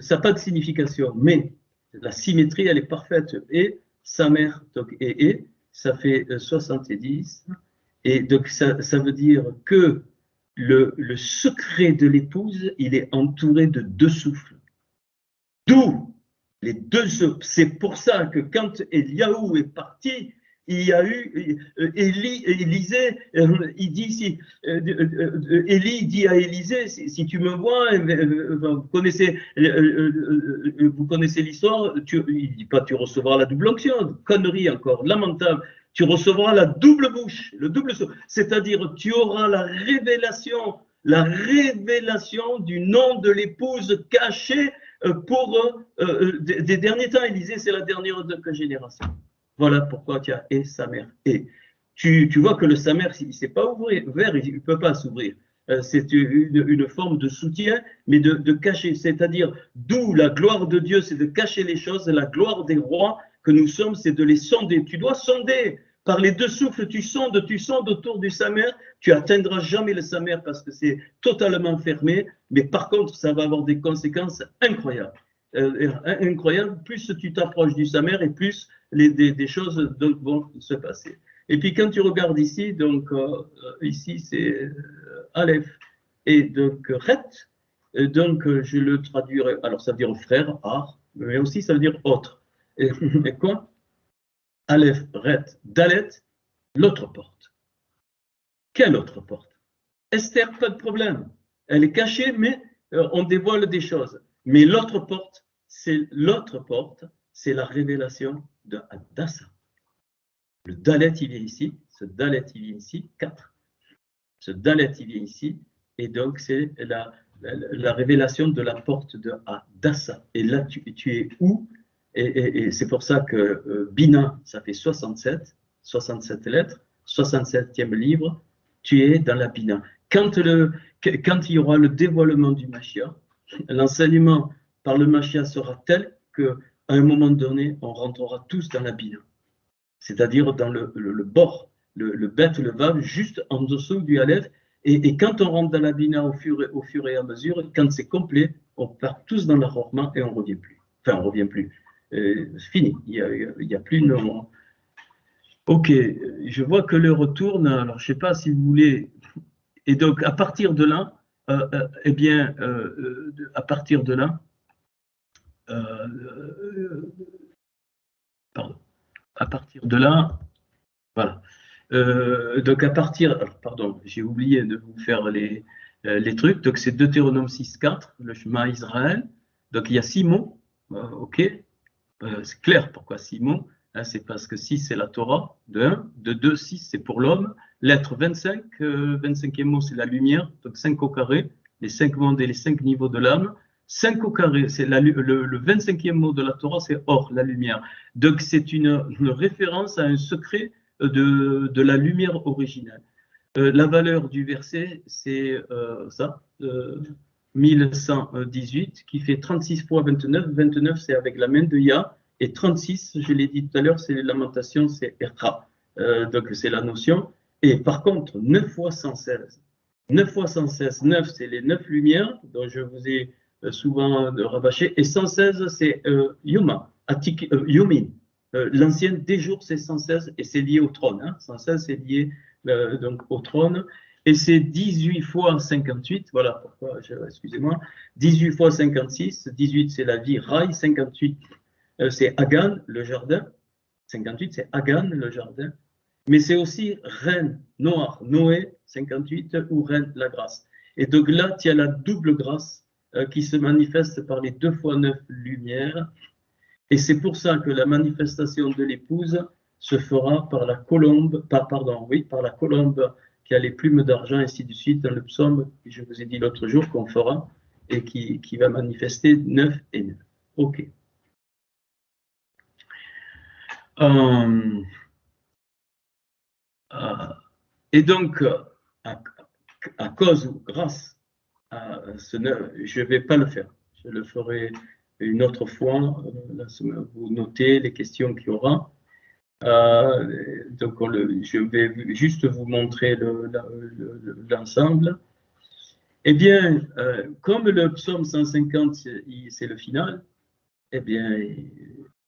ça n'a pas de signification, mais la symétrie, elle est parfaite. Et sa mère, donc, et, ça fait 70. Et donc, ça veut dire que le secret de l'épouse, il est entouré de deux souffles. D'où les deux souffles. C'est pour ça que quand Eliaou est parti, il y a eu Élisée, il dit si Élie dit à Élisée, si tu me vois, vous connaissez l'histoire, il dit pas tu recevras la double onction, connerie encore, lamentable. Tu recevras la double bouche, le double souffle, c'est-à-dire tu auras la révélation du nom de l'épouse cachée pour des derniers temps. Élisée, c'est la dernière génération. Voilà pourquoi tu as et sa mère. Et tu vois que le Samer, il ne s'est pas ouvert, il ne peut pas s'ouvrir. C'est une forme de soutien, mais de cacher. C'est-à-dire, d'où la gloire de Dieu, c'est de cacher les choses. La gloire des rois que nous sommes, c'est de les sonder. Tu dois sonder. Par les deux souffles, tu sondes autour du Samer. Tu n'atteindras jamais le Samer parce que c'est totalement fermé. Mais par contre, ça va avoir des conséquences incroyables. Incroyable, plus tu t'approches du Samer et plus des choses donc, vont se passer. Et puis quand tu regardes ici, donc ici c'est Aleph et donc Ret, donc je le traduirai, alors ça veut dire frère, Ar, mais aussi ça veut dire autre. Et quoi? Aleph, Ret, Dalet, l'autre porte. Quelle autre porte? Esther, pas de problème. Elle est cachée, mais on dévoile des choses. Mais l'autre porte, c'est la révélation de Hadassah. Le Dalet, il vient ici. Ce Dalet, il vient ici. 4. Ce Dalet, il vient ici. Et donc, c'est la révélation de la porte de Hadassah. Et là, tu es où? Et c'est pour ça que Bina, ça fait 67 lettres, 67e livre. Tu es dans la Bina. Quand il y aura le dévoilement du Mashiach, l'enseignement par le Mashiach sera tel qu'à un moment donné, on rentrera tous dans la Bina. c'est-à-dire dans le bord, le bet, le vav, juste en dessous du aleph. Et quand on rentre dans la bina au fur et à mesure, quand c'est complet, on part tous dans la chorma et on ne revient plus. Enfin, on ne revient plus. C'est fini. Il y a plus de... Ok, je vois que l'heure retourne. Alors, je ne sais pas si vous voulez... Et donc, à partir de là, eh bien, à partir de là, pardon, à partir de là, voilà. Donc, à partir, alors, pardon, j'ai oublié de vous faire les trucs. Donc, c'est Deutéronome 6.4, le chemin Israël. Donc, il y a 6 mots. Ok, c'est clair pourquoi 6 mots. Hein, c'est parce que 6, c'est la Torah, de 1. De 2, 6, c'est pour l'homme. Lettre 25, 25e mot, c'est la lumière. Donc, 5 au carré, les 5 mondes et les 5 niveaux de l'âme. 5 au carré, c'est le 25e mot de la Torah, c'est or, la lumière. Donc, c'est une référence à un secret de la lumière originale. La valeur du verset, c'est ça, 1118, qui fait 36 fois 29. 29, c'est avec la main de Yah. Et 36, je l'ai dit tout à l'heure, c'est les lamentations, c'est Erra. Donc, c'est la notion. Et par contre, 9 fois 116. 9 fois 116, 9, c'est les 9 lumières, dont je vous ai souvent rabâché. Et 116, c'est Yuma, Yumin. L'ancienne des jours, c'est 116 et c'est lié au trône. Hein. 116, c'est lié donc au trône. Et c'est 18 fois 58, voilà pourquoi, excusez-moi, 18 fois 56, 18 c'est la vie, Raï, 58 c'est Hagan, le jardin, 58 c'est Hagan, le jardin, mais c'est aussi Reine, Noir, Noé, 58, ou Reine, la grâce. Et donc là, tu as la double grâce qui se manifeste par les 2 fois 9 lumières, et c'est pour ça que la manifestation de l'épouse se fera par la colombe, par la colombe qui a les plumes d'argent, ainsi de suite, dans le psaume que je vous ai dit l'autre jour qu'on fera, et qui va manifester 9 et 9. Ok. Et donc, à cause ou grâce à ce 9, je ne vais pas le faire. Je le ferai une autre fois. Vous notez les questions qu'il y aura. Donc, je vais juste vous montrer l'ensemble. Eh bien, comme le psaume 150, c'est le final, eh bien,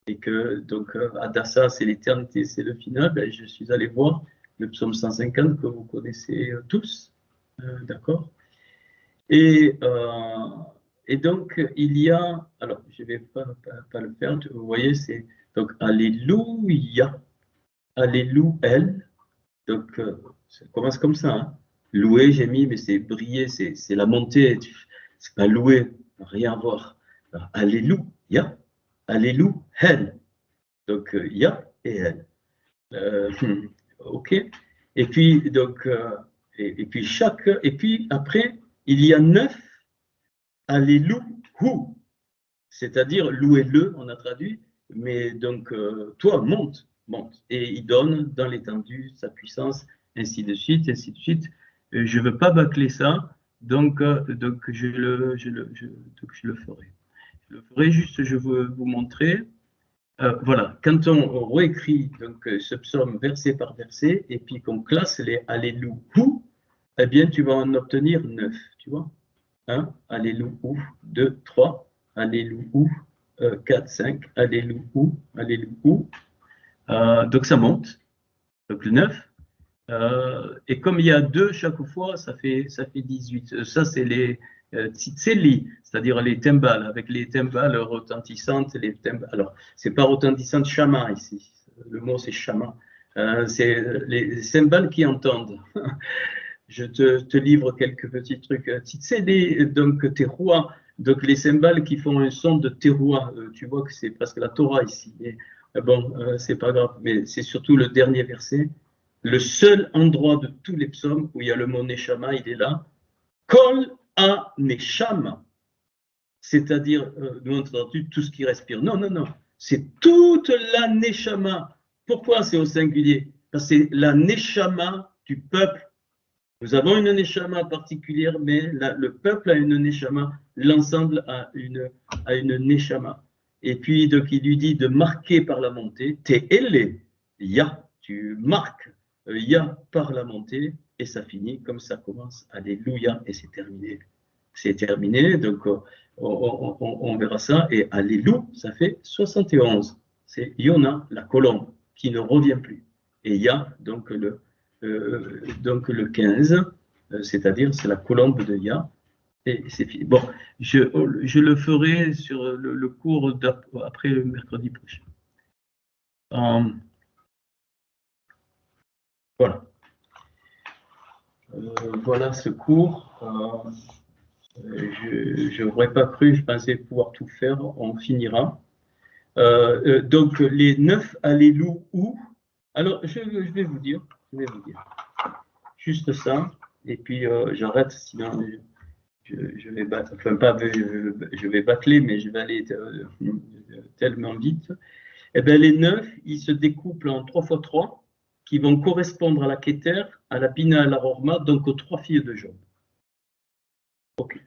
et que donc Adassa, c'est l'éternité, c'est le final, ben, je suis allé voir le psaume 150 que vous connaissez tous, d'accord? Et donc, il y a, alors je ne vais pas le faire, vous voyez, c'est donc Alléluia, Alléluia, donc ça commence comme ça, hein. Louer, j'ai mis, mais c'est briller, c'est la montée, c'est pas louer, rien à voir. Alors, Alléluia, Alléluia, donc Ya et elle. Ok. Et puis donc et puis après il y a 9 Alléluia, c'est-à-dire louez-le, on a traduit, mais donc toi monte, et il donne dans l'étendue sa puissance, ainsi de suite, ainsi de suite. Je ne veux pas bâcler ça, donc je le ferai. Je le ferai, juste je veux vous montrer. Voilà, quand on réécrit donc, ce psaume verset par verset, et puis qu'on classe les Alléluia, eh bien tu vas en obtenir 9, tu vois. 1, Alléluia, 2, 3, Alléluia, 4, 5, Alléluia, Alléluia. Donc ça monte, donc le 9. Et comme il y a 2 chaque fois, ça fait 18. Ça, c'est les tzitseli, c'est-à-dire les timbales, avec les timbales retentissantes. Alors, c'est pas retentissante shama ici. Le mot, c'est shama. C'est les cymbales qui entendent. Je te livre quelques petits trucs. Tzitseli, donc teroua, donc les cymbales qui font un son de teroua. Tu vois que c'est presque la Torah ici. Et, bon, c'est pas grave, mais c'est surtout le dernier verset. Le seul endroit de tous les psaumes où il y a le mot Neshama, il est là. Kol a Neshama. C'est-à-dire, nous on a entendu tout ce qui respire. Non, non, non. C'est toute la Neshama. Pourquoi c'est au singulier? Parce que c'est la Neshama du peuple. Nous avons une Neshama particulière, mais le peuple a une Neshama. L'ensemble a une Neshama. Et puis, donc, il lui dit de marquer par la montée. Te'ele. Ya, tu marques Ya par la montée et ça finit comme ça commence. Alléluia et c'est terminé. C'est terminé, donc on verra ça. Et Alléluia, ça fait 71. C'est Yona, la colombe, qui ne revient plus. Et Ya, donc le 15, c'est-à-dire c'est la colombe de Ya. Et c'est fini. Bon, je le ferai sur le cours après mercredi prochain. Voilà. Voilà ce cours. Je n'aurais pas cru, je pensais pouvoir tout faire, on finira. Donc, les 9 Alléluia. Alors, je vais vous dire, juste ça, et puis j'arrête, sinon je vais battre, enfin pas, je vais bâcler, mais je vais aller tellement vite. Eh bien, les 9, ils se découplent en 3 x 3, qui vont correspondre à la Kéter, à la Bina, à la Rorma, donc aux 3 filles de Job. Ok.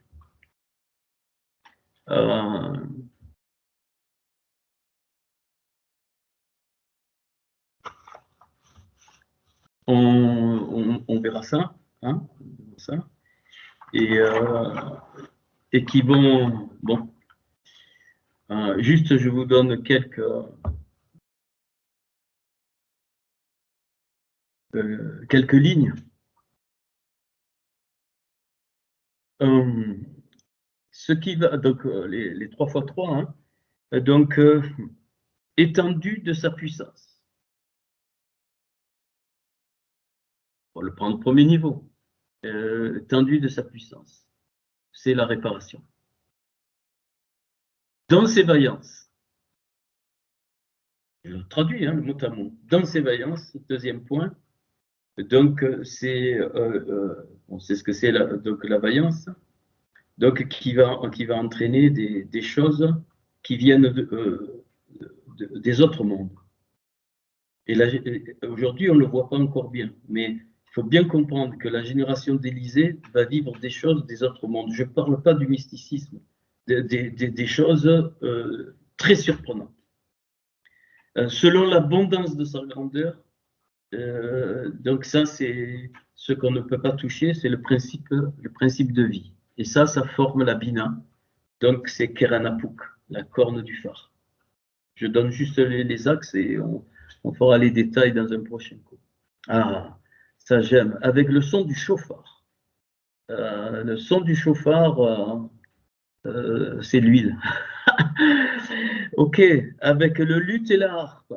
On verra ça, hein, ça. Et qui vont, bon, juste je vous donne quelques lignes. Ce qui va, donc les 3 x 3, hein, donc étendue de sa puissance. On le prend au premier niveau. Étendue de sa puissance. C'est la réparation. Dans ses vaillances. Je traduis, hein, le mot à mot. Dans ses vaillances, deuxième point. Donc, on sait ce que c'est donc la vaillance. Donc, qui va entraîner des choses qui viennent des autres mondes. Et aujourd'hui, on ne le voit pas encore bien, mais il faut bien comprendre que la génération d'Élysée va vivre des choses des autres mondes. Je ne parle pas du mysticisme, des choses très surprenantes. Selon l'abondance de sa grandeur, donc ça, c'est ce qu'on ne peut pas toucher, c'est le principe de vie. Et ça forme la Bina. Donc, c'est Keranapuk, la corne du phare. Je donne juste les axes et on fera les détails dans un prochain cours. Ah, ça j'aime. Avec le son du chauffard. Le son du chauffard, c'est l'huile. Ok, avec le luth et la harpe.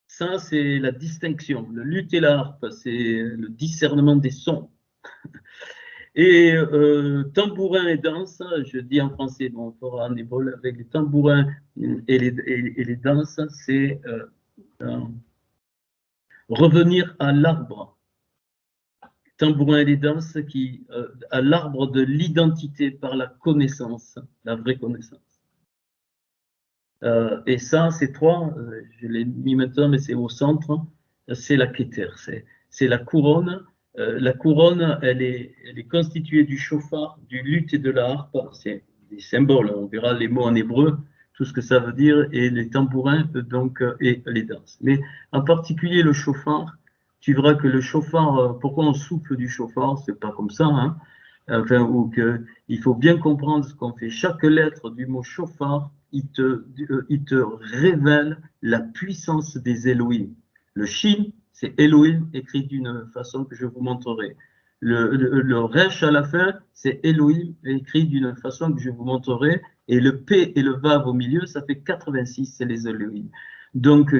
Ça, c'est la distinction. Le luth et la harpe, c'est le discernement des sons. Et tambourin et danse, je dis en français, bon, on fera en hébreu avec les tambourins et les danses, c'est revenir à l'arbre. Tambourin et les danses à l'arbre de l'identité par la connaissance, la vraie connaissance. Et ça, ces trois, je l'ai mis maintenant, mais c'est au centre, c'est la Kéter, c'est la couronne. La couronne, elle est constituée du chauffard, du luth et de la harpe. C'est des symboles, on verra les mots en hébreu, tout ce que ça veut dire, et les tambourins donc, et les danses. Mais en particulier le chauffard, tu verras que le chauffard, pourquoi on souffle du chauffard, c'est pas comme ça, hein, enfin, ou que il faut bien comprendre ce qu'on fait. Chaque lettre du mot chauffard, il te révèle la puissance des Elohim. Le Shin, c'est Elohim écrit d'une façon que je vous montrerai. Le Resh à la fin, c'est Elohim écrit d'une façon que je vous montrerai. Et le P et le Vav au milieu, ça fait 86, c'est les Elohim. Donc,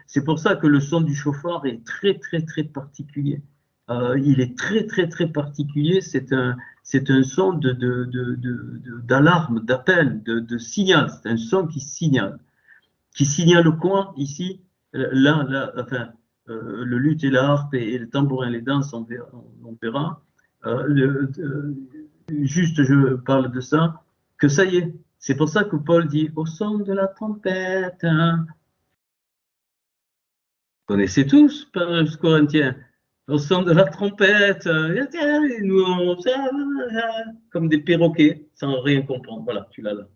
c'est pour ça que le son du chauffard est très, très, très particulier. Il est très, très, très particulier. C'est un son d'alarme, d'appel, de signal. C'est un son qui signale. Qui signale quoi ici? Là, enfin, le luth et la harpe et le tambourin et les danses, on verra. Juste, je parle de ça, que ça y est. C'est pour ça que Paul dit au son de la trompette. Hein. Vous connaissez tous, ce Corinthien. Au son de la trompette, nous, comme des perroquets, sans rien comprendre. Voilà, tu l'as là.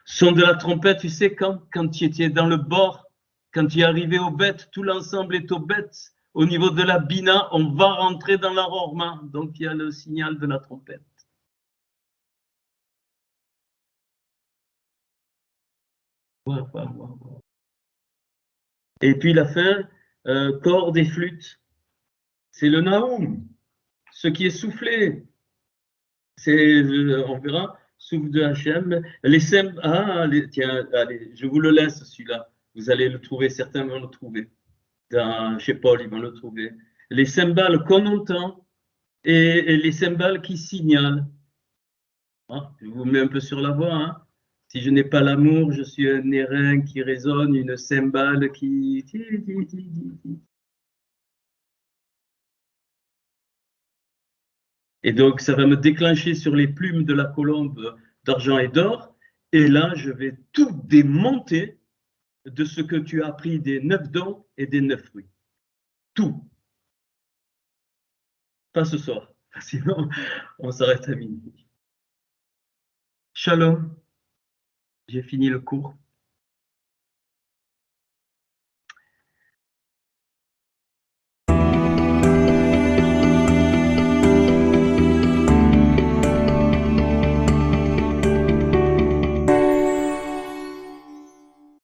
Son de la trompette, tu sais, quand tu étais dans le bord Quand tu es arrivé au bête, tout l'ensemble est au bête. Au niveau de la bina, on va rentrer dans la rorma. Donc, il y a le signal de la trompette. Et puis la fin, cordes et flûtes. C'est le naoum, ce qui est soufflé. C'est, on verra, souffle de Hachem. Tiens, allez, je vous le laisse celui-là. Vous allez le trouver, certains vont le trouver. Chez Paul, ils vont le trouver. Les cymbales qu'on entend et les cymbales qui signalent. Hein, je vous mets un peu sur la voie. Hein. Si je n'ai pas l'amour, je suis un airain qui résonne, une cymbale qui... Et donc, ça va me déclencher sur les plumes de la colombe d'argent et d'or. Et là, je vais tout démonter de ce que tu as appris des 9 dons et des 9 fruits. Tout. Pas ce soir. Sinon, on s'arrête à minuit. Shalom. J'ai fini le cours.